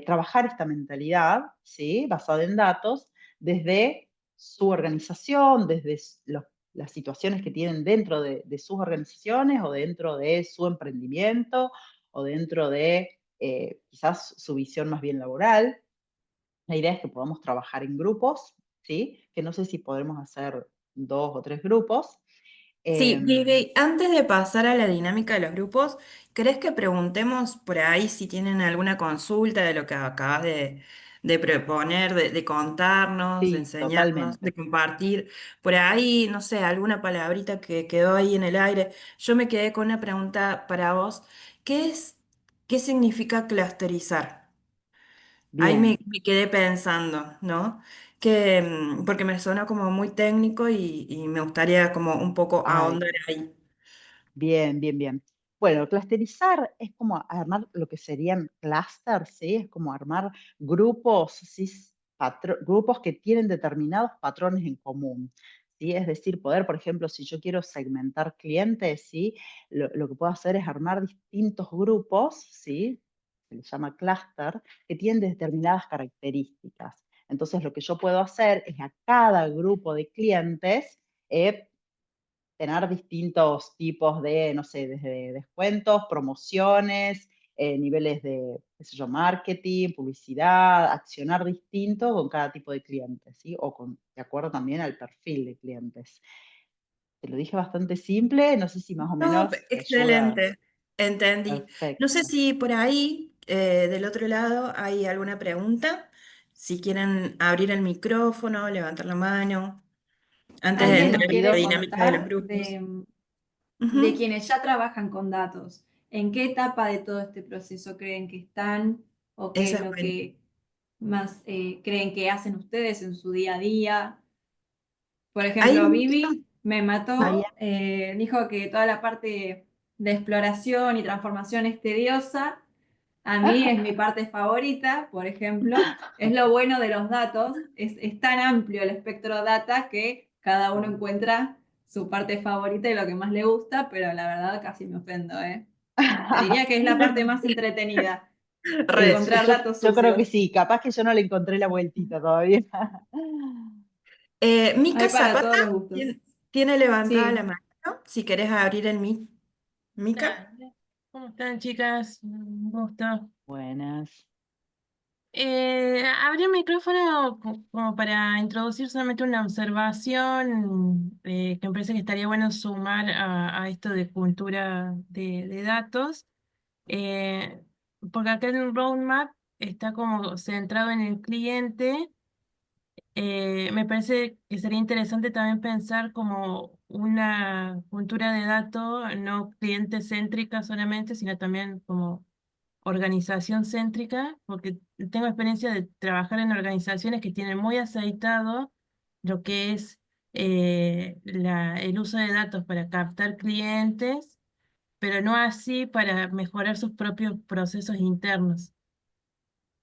[SPEAKER 1] trabajar esta mentalidad, ¿sí? Basada en datos, desde su organización, desde las situaciones que tienen dentro de sus organizaciones o dentro de su emprendimiento o dentro de quizás su visión más bien laboral. La idea es que podamos trabajar en grupos, ¿sí? Que no sé si podremos hacer 2 o 3 grupos.
[SPEAKER 4] Sí,
[SPEAKER 1] Em,
[SPEAKER 4] Vivi, antes de pasar a la dinámica de los grupos, ¿querés que preguntemos por ahí si tienen alguna consulta de lo que acabas de proponer, de contarnos, de
[SPEAKER 1] sí,
[SPEAKER 4] enseñarnos, de
[SPEAKER 1] totalmente.
[SPEAKER 4] compartir? Por ahí, no sé, alguna palabrita que quedó ahí en el aire. Yo me quedé con una pregunta para vos. ¿Qué significa clusterizar? Ahí
[SPEAKER 1] Bien.
[SPEAKER 4] me quedé pensando, ¿no? Porque me suena como muy técnico y me gustaría como un poco
[SPEAKER 1] Ay,
[SPEAKER 4] ahondar ahí.
[SPEAKER 1] bien, bien, bien. Bueno, clusterizar es como armar lo que serían clusters, ¿sí? Es como armar grupos, ¿sí? Grupos que tienen determinados patrones en común, ¿sí? Es decir, poder, por ejemplo, si yo quiero segmentar clientes, ¿sí? Lo que puedo hacer es armar distintos grupos, ¿sí? Se les llama cluster, que tienen determinadas características. Entonces, lo que yo puedo hacer es a cada grupo de clientes, tener distintos tipos de, no sé, desde descuentos, promociones, niveles de, qué sé yo, marketing, publicidad, accionar distinto con cada tipo de cliente, ¿sí? O de acuerdo también al perfil de clientes. Te lo dije bastante simple, no sé si más o
[SPEAKER 4] No,
[SPEAKER 1] menos te ayuda.
[SPEAKER 4] excelente, entendí. No sé
[SPEAKER 1] Perfecto.
[SPEAKER 4] si por ahí, del otro lado, hay alguna pregunta. Si quieren abrir el micrófono, levantar la mano, antes de
[SPEAKER 2] ¿Alguien
[SPEAKER 1] Bien,
[SPEAKER 2] nos
[SPEAKER 4] entrar en la
[SPEAKER 2] quiere
[SPEAKER 1] pido.
[SPEAKER 4] dinámica de los
[SPEAKER 2] contar
[SPEAKER 4] grupos.
[SPEAKER 2] de
[SPEAKER 4] Ujú.
[SPEAKER 2] quienes ya trabajan con datos? ¿En qué etapa de todo este proceso creen que están o qué
[SPEAKER 4] Esa
[SPEAKER 2] es
[SPEAKER 4] es
[SPEAKER 2] lo
[SPEAKER 4] buena.
[SPEAKER 2] que más creen que hacen ustedes en su día a día? Por
[SPEAKER 4] Hay
[SPEAKER 2] ejemplo,
[SPEAKER 4] un caso.
[SPEAKER 2] Vivi me
[SPEAKER 1] Ahí,
[SPEAKER 2] mató, dijo que toda la parte de exploración y transformación es tediosa. A mí es mi parte favorita, por ejemplo. Es lo bueno de los datos. Es tan amplio el espectro de data que cada uno encuentra su parte favorita y lo que más le gusta, pero la verdad casi me ofendo, ¿eh? Te diría que es la parte más entretenida,
[SPEAKER 4] Re.
[SPEAKER 2] encontrar datos
[SPEAKER 1] yo creo que
[SPEAKER 2] sucios.
[SPEAKER 1] sí, capaz que yo no le encontré la vueltita todavía.
[SPEAKER 4] Mica
[SPEAKER 2] Hay para
[SPEAKER 4] Zapata
[SPEAKER 2] todos los gustos.
[SPEAKER 4] tiene levantada la
[SPEAKER 2] Sí.
[SPEAKER 4] mano. Si querés abrir el Mica.
[SPEAKER 3] Dale. ¿Cómo están, chicas? Un gusto.
[SPEAKER 1] Buenas.
[SPEAKER 3] Abrí el micrófono como para introducir solamente una observación que me parece que estaría bueno sumar a esto de cultura de datos, eh, porque acá en el roadmap está como centrado en el cliente. Me parece que sería interesante también pensar como una cultura de datos no cliente céntrica solamente, sino también como organización céntrica, porque tengo experiencia de trabajar en organizaciones que tienen muy aceitado lo que es el uso de datos para captar clientes, pero no así para mejorar sus propios procesos internos.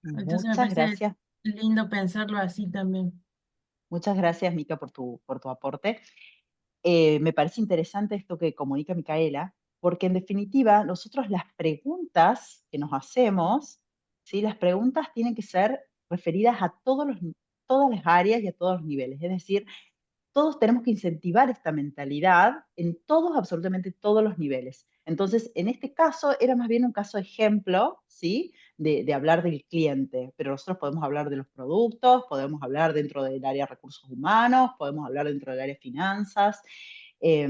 [SPEAKER 3] Entonces me
[SPEAKER 1] Muchas
[SPEAKER 3] parece
[SPEAKER 1] gracias.
[SPEAKER 3] lindo pensarlo así también.
[SPEAKER 1] Muchas gracias, Mica, por tu aporte. Me parece interesante esto que comunica Micaela, porque en definitiva nosotros las preguntas que nos hacemos, ¿sí? Las preguntas tienen que ser referidas a todas las áreas y a todos los niveles. Es decir, todos tenemos que incentivar esta mentalidad en todos, absolutamente todos los niveles. Entonces, en este caso era más bien un caso ejemplo, ¿sí? De hablar del cliente, pero nosotros podemos hablar de los productos, podemos hablar dentro del área recursos humanos, podemos hablar dentro del área finanzas. eh,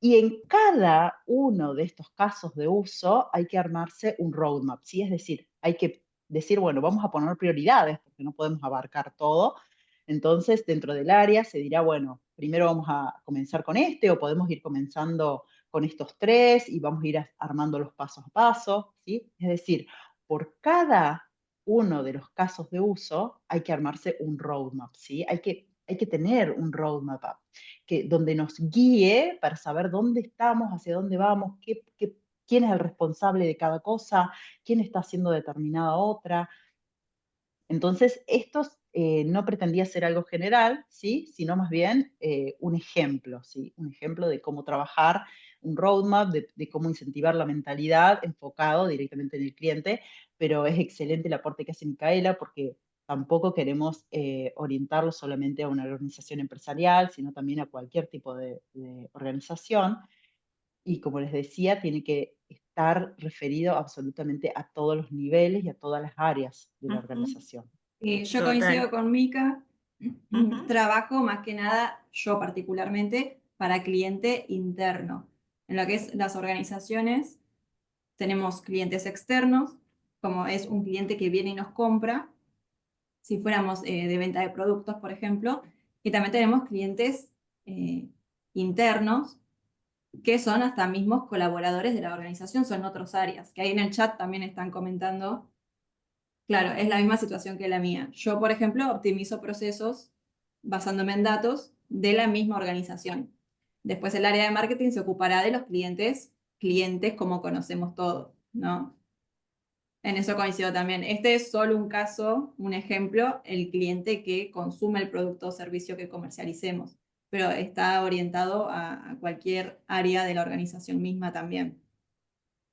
[SPEAKER 1] y en cada uno de estos casos de uso hay que armarse un roadmap, ¿sí? Es decir, hay que decir, bueno, vamos a poner prioridades porque no podemos abarcar todo. Entonces, dentro del área se dirá, bueno, primero vamos a comenzar con este o podemos ir comenzando con estos tres y vamos a ir armando los pasos a paso, ¿sí? Es decir, por cada uno de los casos de uso hay que armarse un roadmap, ¿sí? Hay que hay que tener un roadmap donde nos guíe para saber dónde estamos, hacia dónde vamos, quién es el responsable de cada cosa, quién está haciendo determinada otra. Entonces, esto no pretendía ser algo general, ¿sí? Sino más bien un ejemplo, ¿sí? Un ejemplo de cómo trabajar, un roadmap, de cómo incentivar la mentalidad enfocado directamente en el cliente, pero es excelente el aporte que hace Micaela porque tampoco queremos orientarlo solamente a una organización empresarial, sino también a cualquier tipo de organización. Y como les decía, tiene que estar referido absolutamente a todos los niveles y a todas las áreas de la
[SPEAKER 4] Ujú.
[SPEAKER 1] organización.
[SPEAKER 2] Yo
[SPEAKER 4] Total.
[SPEAKER 2] coincido con Mica.
[SPEAKER 4] Ujú.
[SPEAKER 2] Trabajo más que nada, yo particularmente, para cliente interno. En lo que es las organizaciones, tenemos clientes externos, como es un cliente que viene y nos compra, si fuéramos de venta de productos, por ejemplo, y también tenemos clientes eh, internos, que son hasta mismos colaboradores de la organización, son otras áreas, que ahí en el chat también están comentando. Claro, es la misma situación que la mía. Yo, por ejemplo, optimizo procesos basándome en datos de la misma organización. Después el área de marketing se ocupará de los clientes como conocemos todos, ¿no? En eso coincido también. Este es solo un caso, un ejemplo, el cliente que consume el producto o servicio que comercialicemos, pero está orientado a cualquier área de la organización misma también.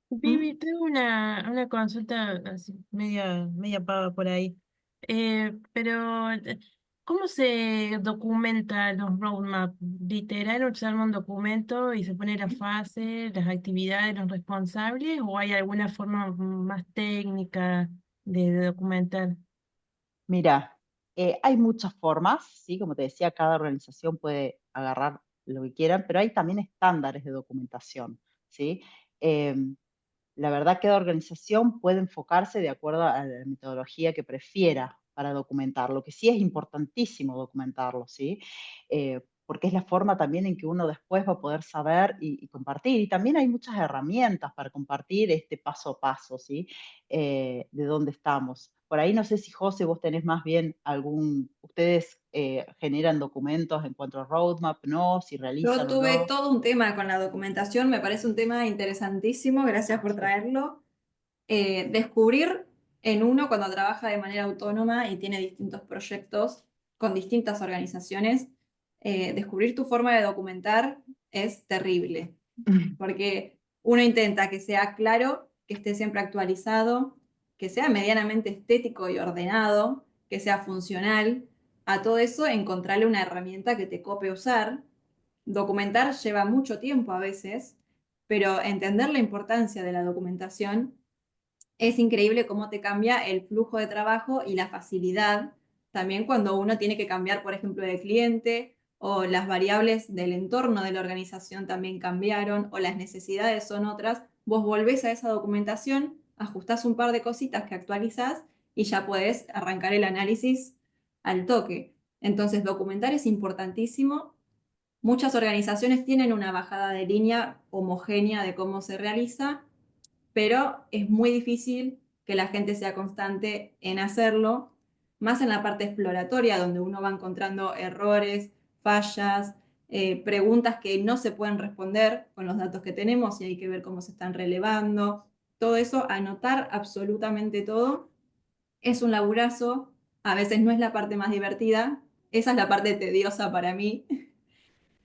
[SPEAKER 3] Vivi, tengo una consulta así, media pava por ahí. Pero, ¿cómo se documenta los roadmap? ¿Literal, se arma un documento y se pone la fase, las actividades, los responsables, o hay alguna forma más técnica de documentar?
[SPEAKER 1] Mira, hay muchas formas, ¿sí? Como te decía, cada organización puede agarrar lo que quieran, pero hay también estándares de documentación, ¿sí? La verdad, que cada organización puede enfocarse de acuerdo a la metodología que prefiera para documentar. Lo que sí es importantísimo documentarlo, ¿sí? Porque es la forma también en que uno después va a poder saber y compartir. Y también hay muchas herramientas para compartir este paso a paso, ¿sí? De dónde estamos. Por ahí no sé si, José, vos tenés más bien ustedes generan documentos en cuanto a roadmap, ¿no? Si
[SPEAKER 2] Yo
[SPEAKER 1] realizan o
[SPEAKER 2] tuve
[SPEAKER 1] no.
[SPEAKER 2] todo un tema con la documentación, me parece un tema interesantísimo, gracias por
[SPEAKER 1] Sí.
[SPEAKER 2] traerlo. Descubrir en uno cuando trabaja de manera autónoma y tiene distintos proyectos con distintas organizaciones, descubrir tu forma de documentar es terrible, porque uno intenta que sea claro, que esté siempre actualizado, que sea medianamente estético y ordenado, que sea funcional. A todo eso, encontrarle una herramienta que te cope usar. Documentar lleva mucho tiempo a veces, pero entender la importancia de la documentación es increíble cómo te cambia el flujo de trabajo y la facilidad. También cuando uno tiene que cambiar, por ejemplo, de cliente o las variables del entorno de la organización también cambiaron o las necesidades son otras, vos volvés a esa documentación, ajustás un par de cositas que actualizás y ya podés arrancar el análisis al toque. Entonces, documentar es importantísimo. Muchas organizaciones tienen una bajada de línea homogénea de cómo se realiza, pero es muy difícil que la gente sea constante en hacerlo, más en la parte exploratoria, donde uno va encontrando errores, fallas, preguntas que no se pueden responder con los datos que tenemos y hay que ver cómo se están relevando. Todo eso, anotar absolutamente todo, es un laburazo, a veces no es la parte más divertida, esa es la parte tediosa para mí,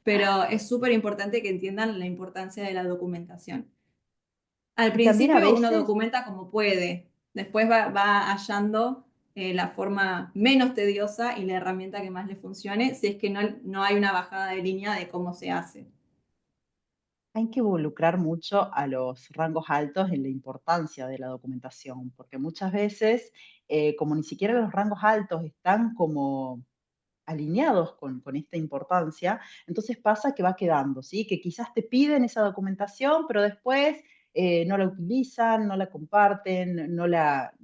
[SPEAKER 2] pero es súper importante que entiendan la importancia de la documentación. Al
[SPEAKER 1] Y también a
[SPEAKER 2] principio uno
[SPEAKER 1] veces
[SPEAKER 2] documenta como puede, después va hallando la forma menos tediosa y la herramienta que más le funcione, si es que no hay una bajada de línea de cómo se hace.
[SPEAKER 1] hay que involucrar mucho a los rangos altos en la importancia de la documentación, porque muchas veces, como ni siquiera los rangos altos están como alineados con esta importancia, entonces pasa que va quedando, ¿sí? Que quizás te piden esa documentación, pero después no la utilizan, no la comparten, no la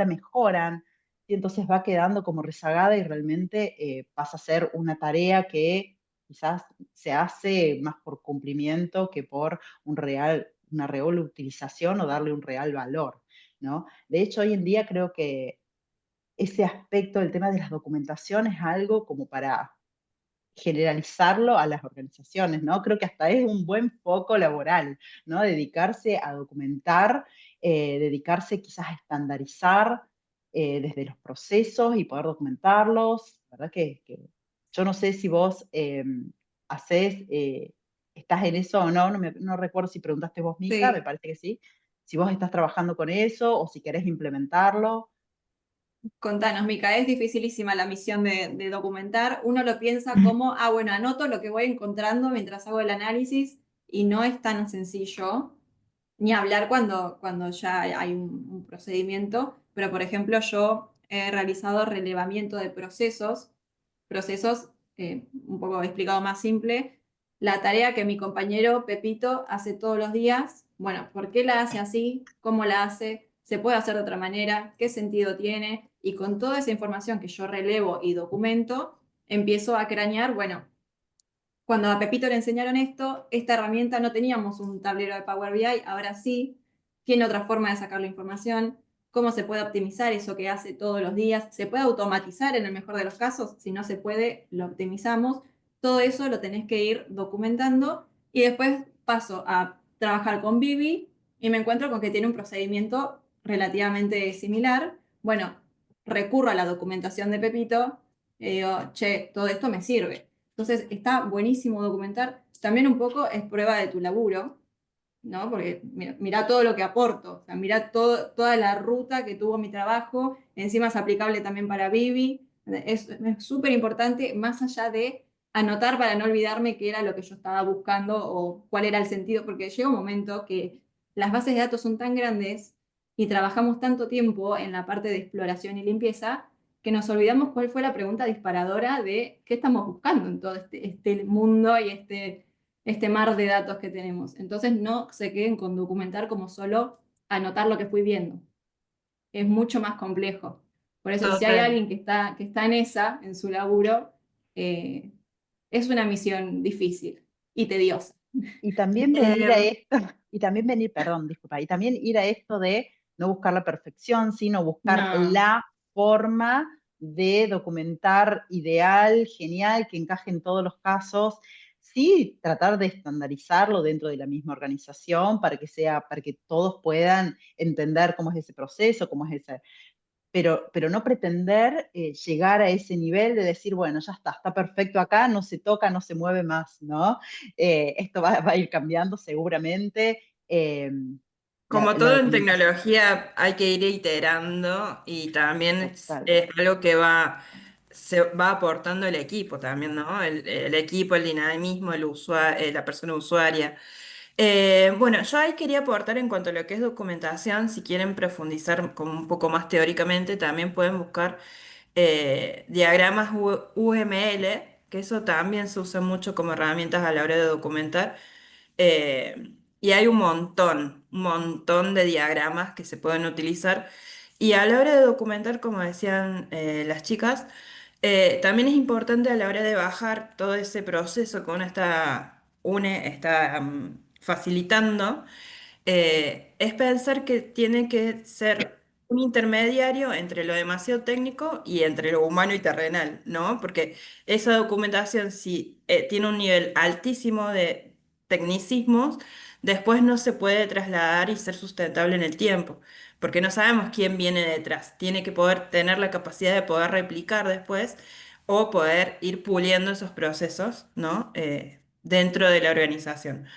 [SPEAKER 1] mejoran, y entonces va quedando como rezagada y realmente pasa a ser una tarea que quizás se hace más por cumplimiento que por una real utilización o darle un real valor, ¿no? De hecho, hoy en día creo que ese aspecto, el tema de las documentaciones, es algo como para generalizarlo a las organizaciones, ¿no? Creo que hasta es un buen foco laboral, ¿no? Dedicarse a documentar, dedicarse quizás a estandarizar desde los procesos y poder documentarlos. La verdad que yo no sé si vos hacés, estás en eso o no, no recuerdo si preguntaste vos, Mica, me
[SPEAKER 2] Sí.
[SPEAKER 1] parece que sí. Si vos estás trabajando con eso o si querés implementarlo.
[SPEAKER 2] Contanos, Mica, es dificilísima la misión de documentar. Uno lo piensa como, bueno, anoto lo que voy encontrando mientras hago el análisis y no es tan sencillo, ni hablar cuando ya hay un procedimiento. Pero, por ejemplo, yo he realizado relevamiento de procesos, un poco explicado más simple, la tarea que mi compañero Pepito hace todos los días. Bueno, ¿por qué la hace así? ¿Cómo la hace? ¿Se puede hacer de otra manera? ¿Qué sentido tiene? Y con toda esa información que yo relevo y documento, empiezo a cranear, bueno, cuando a Pepito le enseñaron esto, esta herramienta no teníamos un tablero de Power BI, ahora sí, tiene otra forma de sacar la información, cómo se puede optimizar eso que hace todos los días, se puede automatizar en el mejor de los casos, si no se puede, lo optimizamos, todo eso lo tenés que ir documentando y después paso a trabajar con Vivi y me encuentro con que tiene un procedimiento relativamente similar. Bueno, recurro a la documentación de Pepito y digo, che, todo esto me sirve. Entonces está buenísimo documentar. También un poco es prueba de tu laburo, ¿no? Porque mira todo lo que aporto, o sea, mira toda la ruta que tuvo mi trabajo, encima es aplicable también para Vivi. Es súper importante, más allá de anotar para no olvidarme qué era lo que yo estaba buscando o cuál era el sentido, porque llega un momento que las bases de datos son tan grandes y trabajamos tanto tiempo en la parte de exploración y limpieza que nos olvidamos cuál fue la pregunta disparadora de qué estamos buscando en todo este mundo y este mar de datos que tenemos. Entonces no se queden con documentar como solo anotar lo que fui viendo. Es mucho más complejo. Por eso, si hay
[SPEAKER 4] Total.
[SPEAKER 2] alguien que está en su laburo, eh, es una misión difícil y tediosa.
[SPEAKER 1] Y también venir a
[SPEAKER 4] Eh,
[SPEAKER 1] esto, y también venir, perdón, disculpa, y también ir a esto de no buscar la perfección, sino buscar
[SPEAKER 2] No,
[SPEAKER 1] la forma de documentar ideal, genial, que encaje en todos los casos. Sí, tratar de estandarizarlo dentro de la misma organización para que sea, para que todos puedan entender cómo es ese proceso, cómo es ese, pero no pretender llegar a ese nivel de decir, bueno, ya está perfecto acá, no se toca, no se mueve más, ¿no? Esto va a ir cambiando seguramente.
[SPEAKER 4] Como
[SPEAKER 1] La
[SPEAKER 4] todo en
[SPEAKER 1] documentación,
[SPEAKER 4] tecnología, hay que ir iterando y también
[SPEAKER 1] total.
[SPEAKER 4] es algo que se va aportando el equipo también, ¿no? El equipo, el dinamismo, la persona usuaria. Bueno, yo ahí quería aportar en cuanto a lo que es documentación, si quieren profundizar como un poco más teóricamente, también pueden buscar diagramas UML, que eso también se usa mucho como herramientas a la hora de documentar. Y hay un montón de diagramas que se pueden utilizar. Y a la hora de documentar, como decían las chicas, también es importante a la hora de bajar todo ese proceso que uno está facilitando, es pensar que tiene que ser un intermediario entre lo demasiado técnico y entre lo humano y terrenal, ¿no? Porque esa documentación, si tiene un nivel altísimo de tecnicismos, después no se puede trasladar y ser sustentable en el tiempo, porque no sabemos quién viene detrás. Tiene que poder tener la capacidad de poder replicar después o poder ir puliendo esos procesos, ¿no? Dentro de la organización.
[SPEAKER 2] tal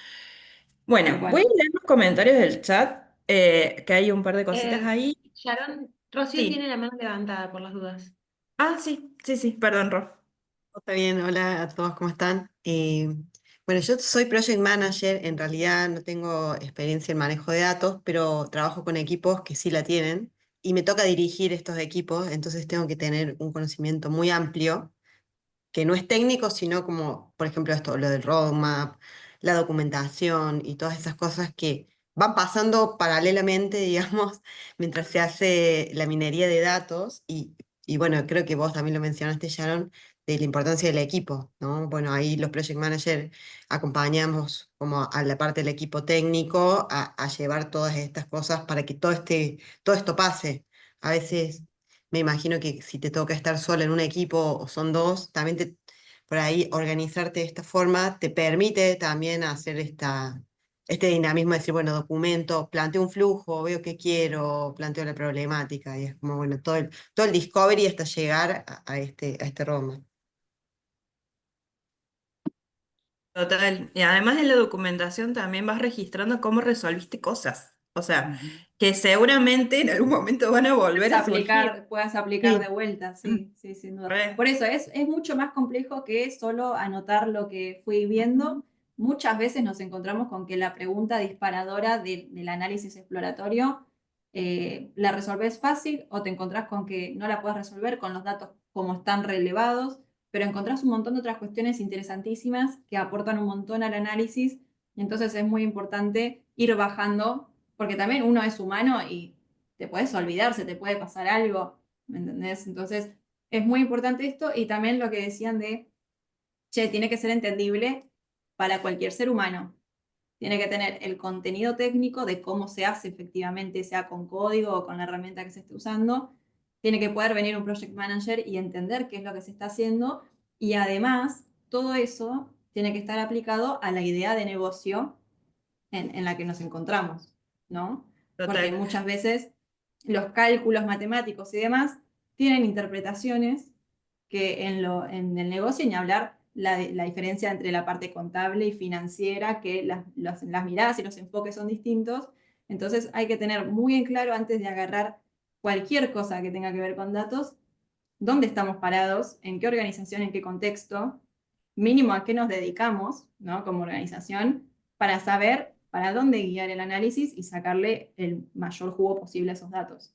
[SPEAKER 4] Bueno, voy a
[SPEAKER 2] cual.
[SPEAKER 4] leer los comentarios del chat, que hay un par de cositas ahí.
[SPEAKER 3] Sharon, Rocío tiene
[SPEAKER 4] Sí.
[SPEAKER 3] la mano levantada por las dudas.
[SPEAKER 4] Ah, sí, sí, sí, perdón, Ro.
[SPEAKER 7] Está bien, hola a todos, ¿cómo están? Bueno, yo soy project manager, en realidad no tengo experiencia en manejo de datos, pero trabajo con equipos que sí la tienen y me toca dirigir estos equipos, entonces tengo que tener un conocimiento muy amplio que no es técnico, sino como, por ejemplo, esto, lo del roadmap, la documentación y todas esas cosas que van pasando paralelamente, digamos, mientras se hace la minería de datos. Y bueno, creo que vos también lo mencionaste, Sharon, de la importancia del equipo, ¿no? Bueno, ahí los project managers acompañamos como a la parte del equipo técnico a llevar todas estas cosas para que todo esto pase. A veces Me imagino que si te toca estar sola en un equipo o son dos, también por ahí organizarte de esta forma te permite también hacer este dinamismo de decir, bueno, documento, planteo un flujo, veo qué quiero, planteo la problemática y es como, bueno, todo el discovery hasta llegar a este roadmap.
[SPEAKER 4] Total. Y además de la documentación también vas registrando cómo resolviste cosas. O sea,
[SPEAKER 1] Ujú.
[SPEAKER 4] que seguramente en algún momento van a volver a surgir.
[SPEAKER 2] Puedas aplicar de
[SPEAKER 7] Sí.
[SPEAKER 2] vuelta, sí, sí, sin duda.
[SPEAKER 4] Re.
[SPEAKER 2] Por eso es mucho más complejo que solo anotar lo que fui viendo. Muchas veces nos encontramos con que la pregunta disparadora del análisis exploratorio la resolves fácil o te encontrás con que no la puedes resolver con los datos como están relevados, pero encontrás un montón de otras cuestiones interesantísimas que aportan un montón al análisis. Entonces es muy importante ir bajando, porque también uno es humano y te puedes olvidar, se te puede pasar algo, ¿me entendés? Entonces, es muy importante esto y también lo que decían de, che, tiene que ser entendible para cualquier ser humano. Tiene que tener el contenido técnico de cómo se hace efectivamente, sea con código o con la herramienta que se esté usando. Tiene que poder venir un project manager y entender qué es lo que se está haciendo. Y además, todo eso tiene que estar aplicado a la idea de negocio en la que nos encontramos, ¿no? Porque
[SPEAKER 4] Total.
[SPEAKER 2] muchas veces los cálculos matemáticos y demás tienen interpretaciones que en el negocio, ni hablar la diferencia entre la parte contable y financiera, que las miradas y los enfoques son distintos. Entonces hay que tener muy en claro antes de agarrar cualquier cosa que tenga que ver con datos, dónde estamos parados, en qué organización, en qué contexto, mínimo a qué nos dedicamos, ¿no? Como organización, para saber para dónde guiar el análisis y sacarle el mayor jugo posible a esos datos.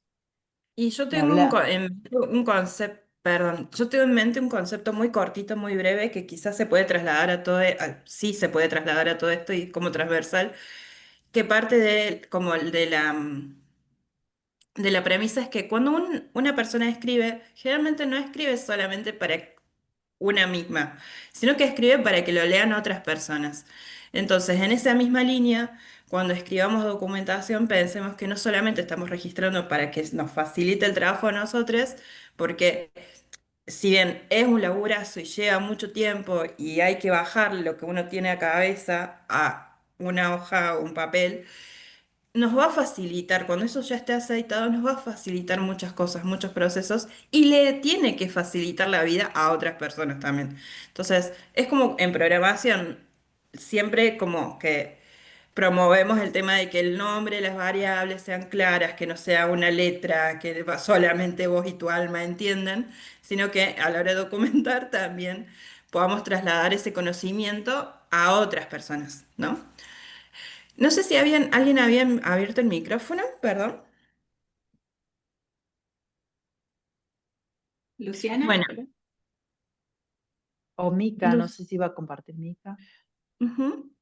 [SPEAKER 4] Y yo
[SPEAKER 1] Ni
[SPEAKER 4] tengo
[SPEAKER 1] hablar.
[SPEAKER 4] un concepto, perdón, yo tengo en mente un concepto muy cortito, muy breve, que quizás se puede trasladar a todo, sí se puede trasladar a todo esto y como transversal, que parte de, como de la premisa es que cuando una persona escribe, generalmente no escribe solamente para una misma, sino que escribe para que lo lean otras personas. Entonces, en esa misma línea, cuando escribamos documentación, pensemos que no solamente estamos registrando para que nos facilite el trabajo a nosotros, porque si bien es un laburazo y lleva mucho tiempo y hay que bajar lo que uno tiene a cabeza a una hoja o un papel, nos va a facilitar, cuando eso ya esté aceitado, nos va a facilitar muchas cosas, muchos procesos y le tiene que facilitar la vida a otras personas también. Entonces, es como en programación, siempre como que promovemos el tema de que el nombre, las variables sean claras, que no sea una letra que solamente vos y tu alma entiendan, sino que a la hora de documentar también podamos trasladar ese conocimiento a otras personas, ¿no? No sé si alguien había abierto el micrófono, perdón.
[SPEAKER 2] Luciana,
[SPEAKER 4] Bueno,
[SPEAKER 2] ¿pero?
[SPEAKER 1] O Mica, no
[SPEAKER 4] Luz.
[SPEAKER 1] sé si va a compartir Mica.
[SPEAKER 4] Ujú.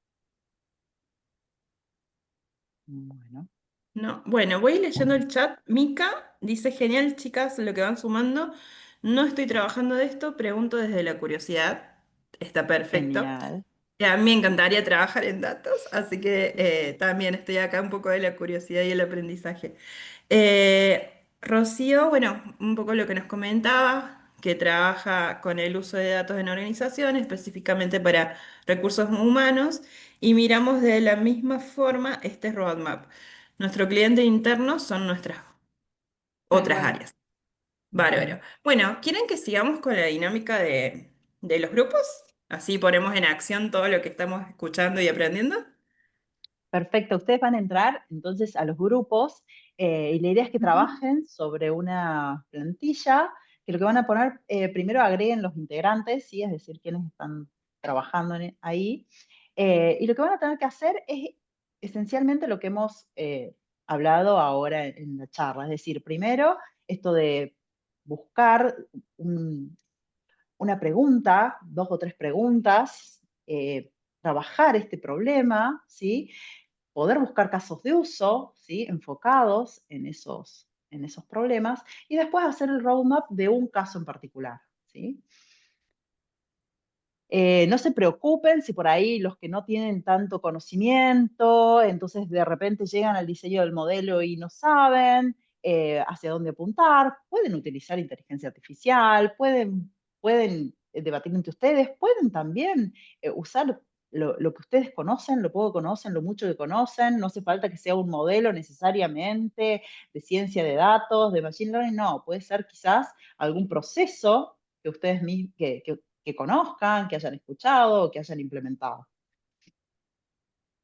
[SPEAKER 1] Bueno,
[SPEAKER 4] No, bueno, voy leyendo el chat. Mica dice, genial, chicas, lo que van sumando. No estoy trabajando de esto, pregunto desde la curiosidad. Está perfecto.
[SPEAKER 1] genial.
[SPEAKER 4] A mí me encantaría trabajar en datos, así que también estoy acá un poco de la curiosidad y el aprendizaje. Rocío, bueno, un poco lo que nos comentaba, que trabaja con el uso de datos en organización, específicamente para recursos humanos, y miramos de la misma forma este roadmap. Nuestro cliente interno son nuestras
[SPEAKER 2] Tal
[SPEAKER 4] otras
[SPEAKER 2] cual.
[SPEAKER 4] áreas.
[SPEAKER 1] Ujú.
[SPEAKER 4] Bárbaro. Bueno, ¿quieren que sigamos con la dinámica de los grupos? Así ponemos en acción todo lo que estamos escuchando y aprendiendo.
[SPEAKER 1] Perfecto, ustedes van a entrar entonces a los grupos y la idea es que
[SPEAKER 4] Ujú.
[SPEAKER 1] trabajen sobre una plantilla, que lo que van a poner, primero agreguen los integrantes, ¿sí? Es decir, quienes están trabajando ahí, y lo que van a tener que hacer es esencialmente lo que hemos hablado ahora en la charla, es decir, primero esto de buscar un- una pregunta, dos o tres preguntas, trabajar este problema, ¿sí? Poder buscar casos de uso, ¿sí? Enfocados en esos problemas, y después hacer el roadmap de un caso en particular, ¿sí? No se preocupen si por ahí los que no tienen tanto conocimiento, entonces de repente llegan al diseño del modelo y no saben. hacia dónde apuntar, pueden utilizar inteligencia artificial, pueden debatir entre ustedes, pueden también usar lo que ustedes conocen, lo poco que conocen, lo mucho que conocen. No hace falta que sea un modelo necesariamente de ciencia de datos, de machine learning, no, puede ser quizás algún proceso que ustedes que conozcan, que hayan escuchado o que hayan implementado.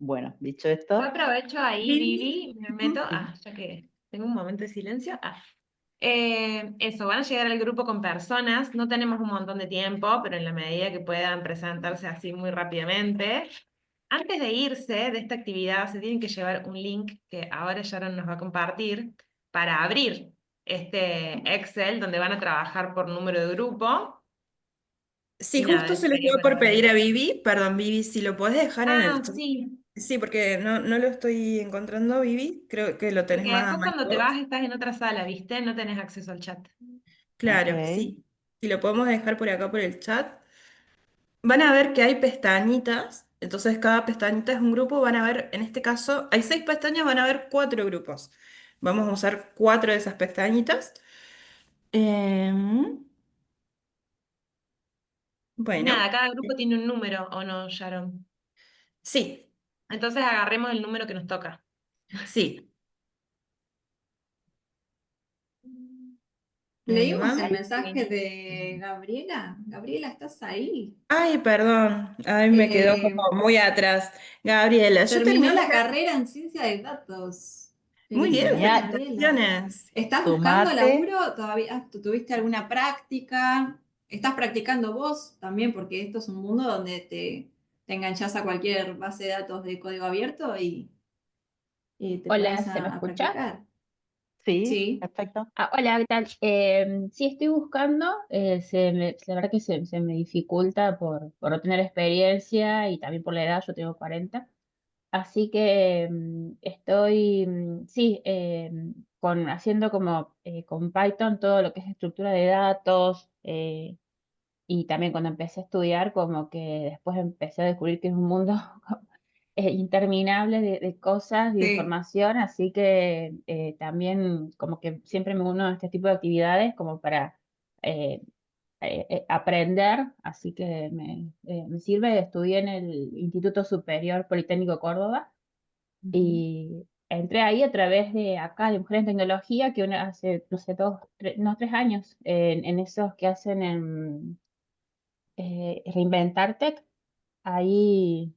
[SPEAKER 1] Bueno, dicho
[SPEAKER 3] Yo
[SPEAKER 1] esto,
[SPEAKER 3] aprovecho ahí, Vivi, me meto,
[SPEAKER 1] sí.
[SPEAKER 3] ya que tengo un momento de silencio. Eso, van a llegar al grupo con personas, no tenemos un montón de tiempo, pero en la medida que puedan presentarse así muy rápidamente. Antes de irse de esta actividad, se tienen que llevar un link que ahora Sharon nos va a compartir para abrir este Excel donde van a trabajar por número de grupo.
[SPEAKER 4] Sí,
[SPEAKER 3] Y nada,
[SPEAKER 4] justo
[SPEAKER 3] eso
[SPEAKER 4] se lo
[SPEAKER 3] quería
[SPEAKER 4] estaba por
[SPEAKER 3] contar.
[SPEAKER 4] pedir a Vivi. Perdón, Vivi, si lo podés dejar en el
[SPEAKER 3] Ah,
[SPEAKER 4] chat.
[SPEAKER 3] sí,
[SPEAKER 4] Sí, porque no lo estoy encontrando, Vivi. Creo que lo tenés
[SPEAKER 3] porque
[SPEAKER 4] más a
[SPEAKER 3] después
[SPEAKER 4] mano
[SPEAKER 3] cuando te
[SPEAKER 4] vos.
[SPEAKER 3] vas estás en otra sala, ¿viste? No tenés acceso al chat.
[SPEAKER 1] Ok.
[SPEAKER 4] Claro, sí. Si lo podemos dejar por acá por el chat. Van a ver que hay pestañitas. Entonces, cada pestañita es un grupo. Van a ver, en este caso, hay 6 pestañas, van a ver 4 grupos. Vamos a usar 4 de esas pestañitas. Em,
[SPEAKER 3] Y
[SPEAKER 4] bueno,
[SPEAKER 3] nada, cada grupo tiene un número, ¿o no, Sharon?
[SPEAKER 4] sí,
[SPEAKER 3] Entonces agarremos el número que nos toca.
[SPEAKER 4] sí. Ahí va.
[SPEAKER 2] Leímos el mensaje
[SPEAKER 3] Sí.
[SPEAKER 2] de Gabriela. Gabriela, ¿estás ahí?
[SPEAKER 4] Ay, perdón. Ay, me quedó
[SPEAKER 2] Eh,
[SPEAKER 4] como muy atrás. Gabriela, yo
[SPEAKER 2] Terminó
[SPEAKER 4] terminé.
[SPEAKER 2] la carrera en ciencia de datos.
[SPEAKER 4] Muy bien,
[SPEAKER 2] Felicidades,
[SPEAKER 1] Genial.
[SPEAKER 2] Gabriela.
[SPEAKER 4] felicitaciones.
[SPEAKER 2] ¿Estás buscando
[SPEAKER 1] Sumate.
[SPEAKER 2] laburo? ¿Todavía tuviste alguna práctica? ¿Estás practicando vos también? Porque esto es un mundo donde te enganchás a cualquier base de datos de código abierto y te
[SPEAKER 8] Hola,
[SPEAKER 2] pones
[SPEAKER 8] ¿se me
[SPEAKER 2] a
[SPEAKER 8] escucha?
[SPEAKER 2] practicar.
[SPEAKER 1] Sí,
[SPEAKER 2] Sí.
[SPEAKER 1] perfecto.
[SPEAKER 8] Hola, ¿qué tal? Sí, estoy buscando, la verdad que se me dificulta por no tener experiencia y también por la edad, yo tengo 40, así que estoy, sí, haciendo como con Python todo lo que es estructura de datos, y también cuando empecé a estudiar, como que después empecé a descubrir que es un mundo interminable de cosas, de
[SPEAKER 2] Sí.
[SPEAKER 8] información, así que también como que siempre me uno a este tipo de actividades como para eh, aprender, así que me sirve. Estudié en el Instituto Superior Politécnico Córdoba
[SPEAKER 2] Ujú.
[SPEAKER 8] y entré ahí a través de acá, de Mujeres en Tecnología, que hace, no sé, 3 años, en esos que hacen en Reinventar Tech. Ahí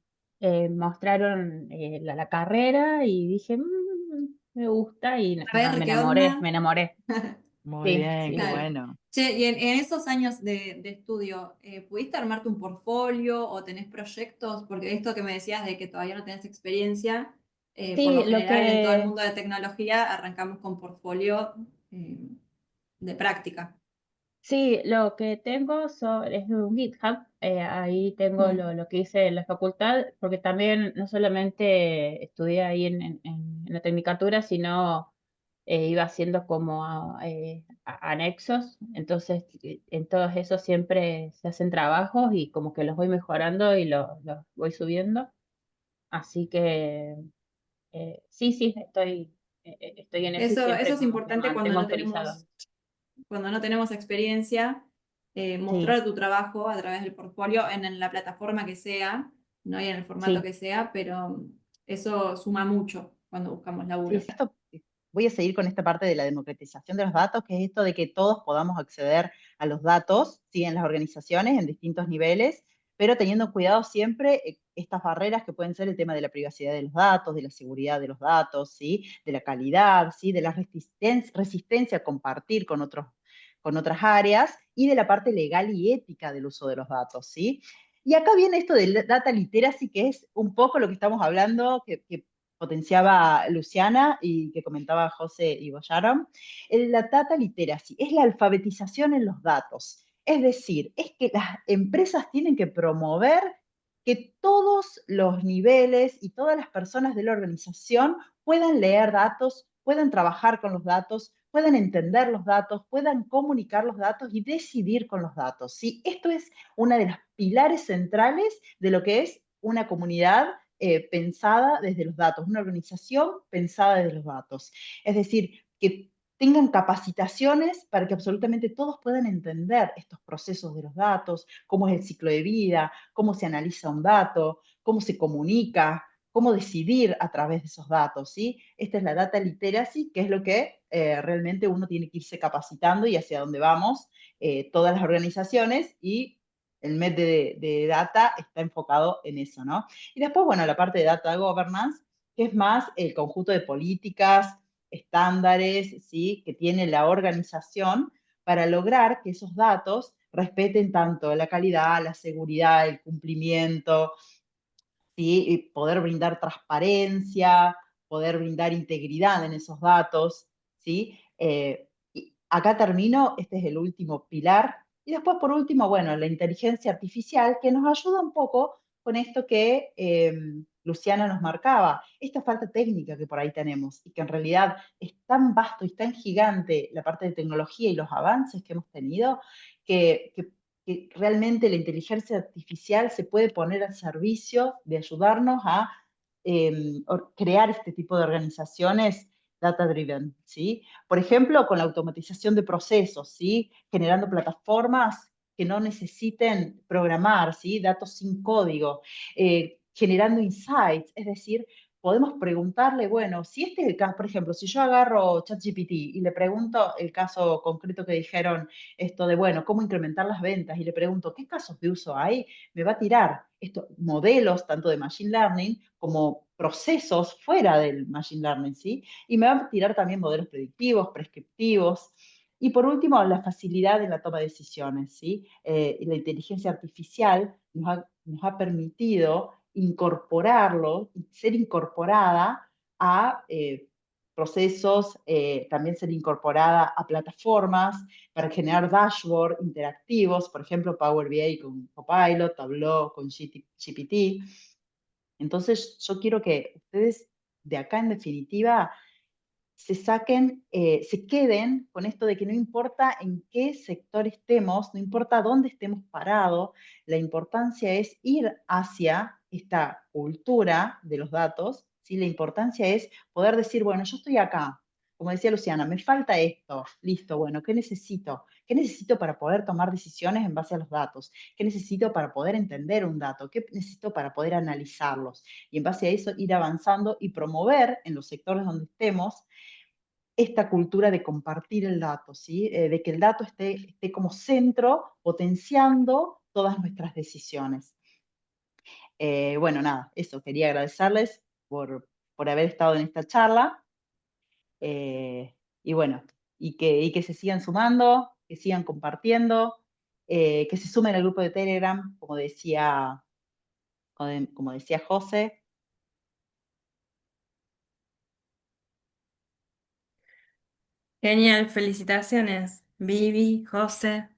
[SPEAKER 8] mostraron la carrera y dije, me gusta y
[SPEAKER 2] A ver,
[SPEAKER 8] me
[SPEAKER 2] ¿qué
[SPEAKER 8] enamoré,
[SPEAKER 2] onda?
[SPEAKER 8] me enamoré.
[SPEAKER 1] Muy
[SPEAKER 8] Sí,
[SPEAKER 1] bien,
[SPEAKER 8] sí,
[SPEAKER 1] qué
[SPEAKER 8] sí.
[SPEAKER 2] Claro.
[SPEAKER 1] bueno.
[SPEAKER 2] Che, y en esos años de estudio, ¿pudiste armarte un portfolio o tenés proyectos? Porque esto que me decías de que todavía no tenés experiencia, por lo
[SPEAKER 8] Sí,
[SPEAKER 2] general en todo el mundo de tecnología arrancamos con portfolio eh, de práctica.
[SPEAKER 8] sí, lo que tengo es un GitHub, ahí tengo
[SPEAKER 2] Mm.
[SPEAKER 8] lo que hice en la facultad, porque también no solamente estudié ahí en la tecnicatura, sino iba haciendo como anexos, entonces en todos esos siempre se hacen trabajos y como que los voy mejorando y los voy subiendo, así que sí, sí, estoy en eso y
[SPEAKER 2] Eso
[SPEAKER 8] siempre
[SPEAKER 2] es
[SPEAKER 8] como que me
[SPEAKER 2] importante
[SPEAKER 8] mantengo actualizado.
[SPEAKER 2] cuando no tenemos experiencia,
[SPEAKER 8] Sí,
[SPEAKER 2] mostrar tu trabajo a través del portfolio en la plataforma que sea, ¿no? Y en el formato
[SPEAKER 8] sí,
[SPEAKER 2] que sea, pero eso suma mucho cuando buscamos
[SPEAKER 8] sí,
[SPEAKER 2] laburo.
[SPEAKER 8] sí,
[SPEAKER 1] Esto, voy a seguir con esta parte de la democratización de los datos, que es esto de que todos podamos acceder a los datos, ¿sí? En las organizaciones, en distintos niveles, pero teniendo cuidado siempre estas barreras que pueden ser el tema de la privacidad de los datos, de la seguridad de los datos, ¿sí? De la calidad, ¿sí? De la resistencia a compartir con otras áreas y de la parte legal y ética del uso de los datos, ¿sí? Y acá viene esto del data literacy, que es un poco lo que estamos hablando, que potenciaba Luciana y que comentaba José y Boyaron. La data literacy es la alfabetización en los datos. Es decir, es que las empresas tienen que promover que todos los niveles y todas las personas de la organización puedan leer datos, puedan trabajar con los datos, puedan entender los datos, puedan comunicar los datos y decidir con los datos. ¿Sí? Esto es una de las pilares centrales de lo que es una comunidad pensada desde los datos, una organización pensada desde los datos. Es decir, que tengan capacitaciones para que absolutamente todos puedan entender estos procesos de los datos, cómo es el ciclo de vida, cómo se analiza un dato, cómo se comunica, cómo decidir a través de esos datos, ¿sí? Esta es la data literacy, que es lo que realmente uno tiene que irse capacitando y hacia dónde vamos todas las organizaciones, y el MED de Data está enfocado en eso, ¿no? Y después, bueno, la parte de Data Governance, que es más el conjunto de políticas, estándares, ¿sí? Que tiene la organización para lograr que esos datos respeten tanto la calidad, la seguridad, el cumplimiento, ¿sí? Y poder brindar transparencia, poder brindar integridad en esos datos, ¿sí? Y acá termino, este es el último pilar. Y después, por último, bueno, la inteligencia artificial, que nos ayuda un poco con esto que Luciana nos marcaba, esta falta técnica que por ahí tenemos, y que en realidad es tan vasto y tan gigante la parte de tecnología y los avances que hemos tenido, que realmente la inteligencia artificial se puede poner al servicio de ayudarnos a crear este tipo de organizaciones data-driven, ¿sí? Por ejemplo, con la automatización de procesos, ¿sí? Generando plataformas que no necesiten programar, ¿sí? Datos sin código, generando insights, es decir, podemos preguntarle, bueno, si este es el caso, por ejemplo, si yo agarro ChatGPT y le pregunto el caso concreto que dijeron, esto de, bueno, cómo incrementar las ventas, y le pregunto, ¿qué casos de uso hay? Me va a tirar estos modelos, tanto de Machine Learning como procesos fuera del Machine Learning, ¿sí? Y me va a tirar también modelos predictivos, prescriptivos. Y por último, la facilidad en la toma de decisiones, ¿sí? La inteligencia artificial nos ha permitido incorporarlo, ser incorporada a procesos, también ser incorporada a plataformas para generar dashboard interactivos, por ejemplo, Power BI con Copilot, Tableau con GPT. Entonces, yo quiero que ustedes de acá, en definitiva, se saquen, se queden con esto de que no importa en qué sector estemos, no importa dónde estemos parados, la importancia es ir hacia esta cultura de los datos, ¿sí? La importancia es poder decir, bueno, yo estoy acá, como decía Luciana, me falta esto, listo, bueno, ¿qué necesito? ¿Qué necesito para poder tomar decisiones en base a los datos? ¿Qué necesito para poder entender un dato? ¿Qué necesito para poder analizarlos? Y en base a eso ir avanzando y promover en los sectores donde estemos esta cultura de compartir el dato, ¿sí? De que el dato esté como centro, potenciando todas nuestras decisiones. Bueno, nada, eso, quería agradecerles por haber estado en esta charla. Y bueno, y que se sigan sumando, que sigan compartiendo, que se sumen al grupo de Telegram, como decía José.
[SPEAKER 4] Genial, felicitaciones, Vivi, José,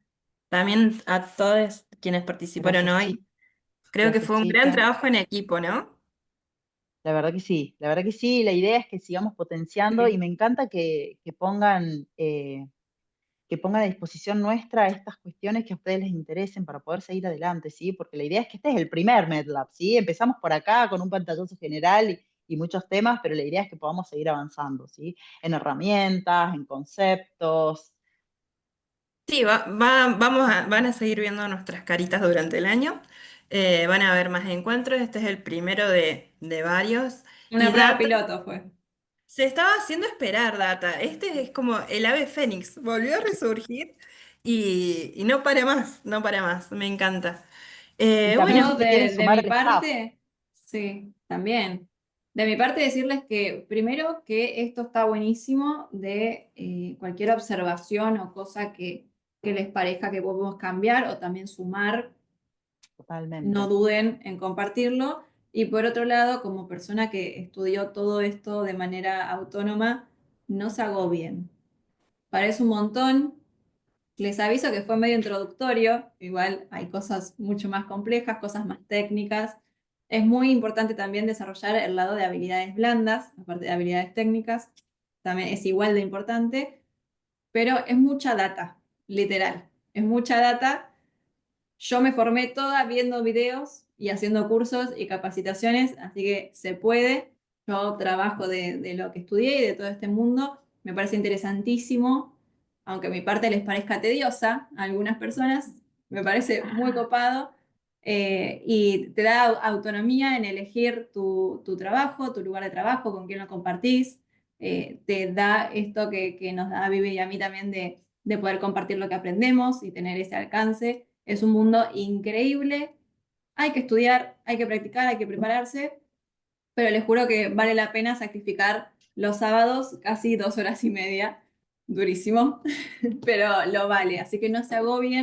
[SPEAKER 4] también a todos quienes participaron
[SPEAKER 1] Gracias,
[SPEAKER 4] hoy. Creo que
[SPEAKER 1] gracias,
[SPEAKER 4] fue un gran
[SPEAKER 1] chicas.
[SPEAKER 4] trabajo en equipo, ¿no?
[SPEAKER 1] La verdad que sí, la verdad que sí, la idea es que sigamos potenciando, y
[SPEAKER 5] Sí.
[SPEAKER 1] me encanta que pongan a disposición nuestra estas cuestiones que a ustedes les interesen para poder seguir adelante, ¿sí? Porque la idea es que este es el primer MedLab, ¿sí? Empezamos por acá con un pantallazo general y muchos temas, pero la idea es que podamos seguir avanzando, ¿sí? En herramientas, en conceptos.
[SPEAKER 4] Sí, van a seguir viendo nuestras caritas durante el año. Van a haber más encuentros. Este es el primero de varios.
[SPEAKER 2] Una
[SPEAKER 4] Y
[SPEAKER 2] prueba
[SPEAKER 4] Data
[SPEAKER 2] piloto fue.
[SPEAKER 4] se estaba haciendo esperar, Data. Este es como el ave fénix. Volvió a resurgir y no para más, no para más. Me encanta.
[SPEAKER 1] Y también si
[SPEAKER 2] Yo
[SPEAKER 4] Bueno,
[SPEAKER 1] se quieren
[SPEAKER 2] de mi
[SPEAKER 1] sumar al staff,
[SPEAKER 2] parte, sí, también. De mi parte decirles que primero que esto está buenísimo de cualquier observación o cosa que les parezca que podemos cambiar o también sumar, no
[SPEAKER 1] totalmente.
[SPEAKER 2] duden en compartirlo. Y por otro lado, como persona que estudió todo esto de manera autónoma, no se agobien. Parece un montón. Les aviso que fue medio introductorio, igual hay cosas mucho más complejas, cosas más técnicas. Es muy importante también desarrollar el lado de habilidades blandas, aparte de habilidades técnicas, también es igual de importante, pero es mucha data, literal, es mucha data. Yo me formé toda viendo videos y haciendo cursos y capacitaciones, así que se puede. Yo trabajo de lo que estudié y de todo este mundo, me parece interesantísimo, aunque mi parte les parezca tediosa a algunas personas, me parece muy copado. Y te da autonomía en elegir tu trabajo, tu lugar de trabajo, con quién lo compartís. Te da esto que nos da a Vivi y a mí también de poder compartir lo que aprendemos y tener ese alcance. Es un mundo increíble. Hay que estudiar, hay que practicar, hay que prepararse, pero les juro que vale la pena sacrificar los sábados casi 2 horas y media. Durísimo, pero lo vale. Así que no se agobien.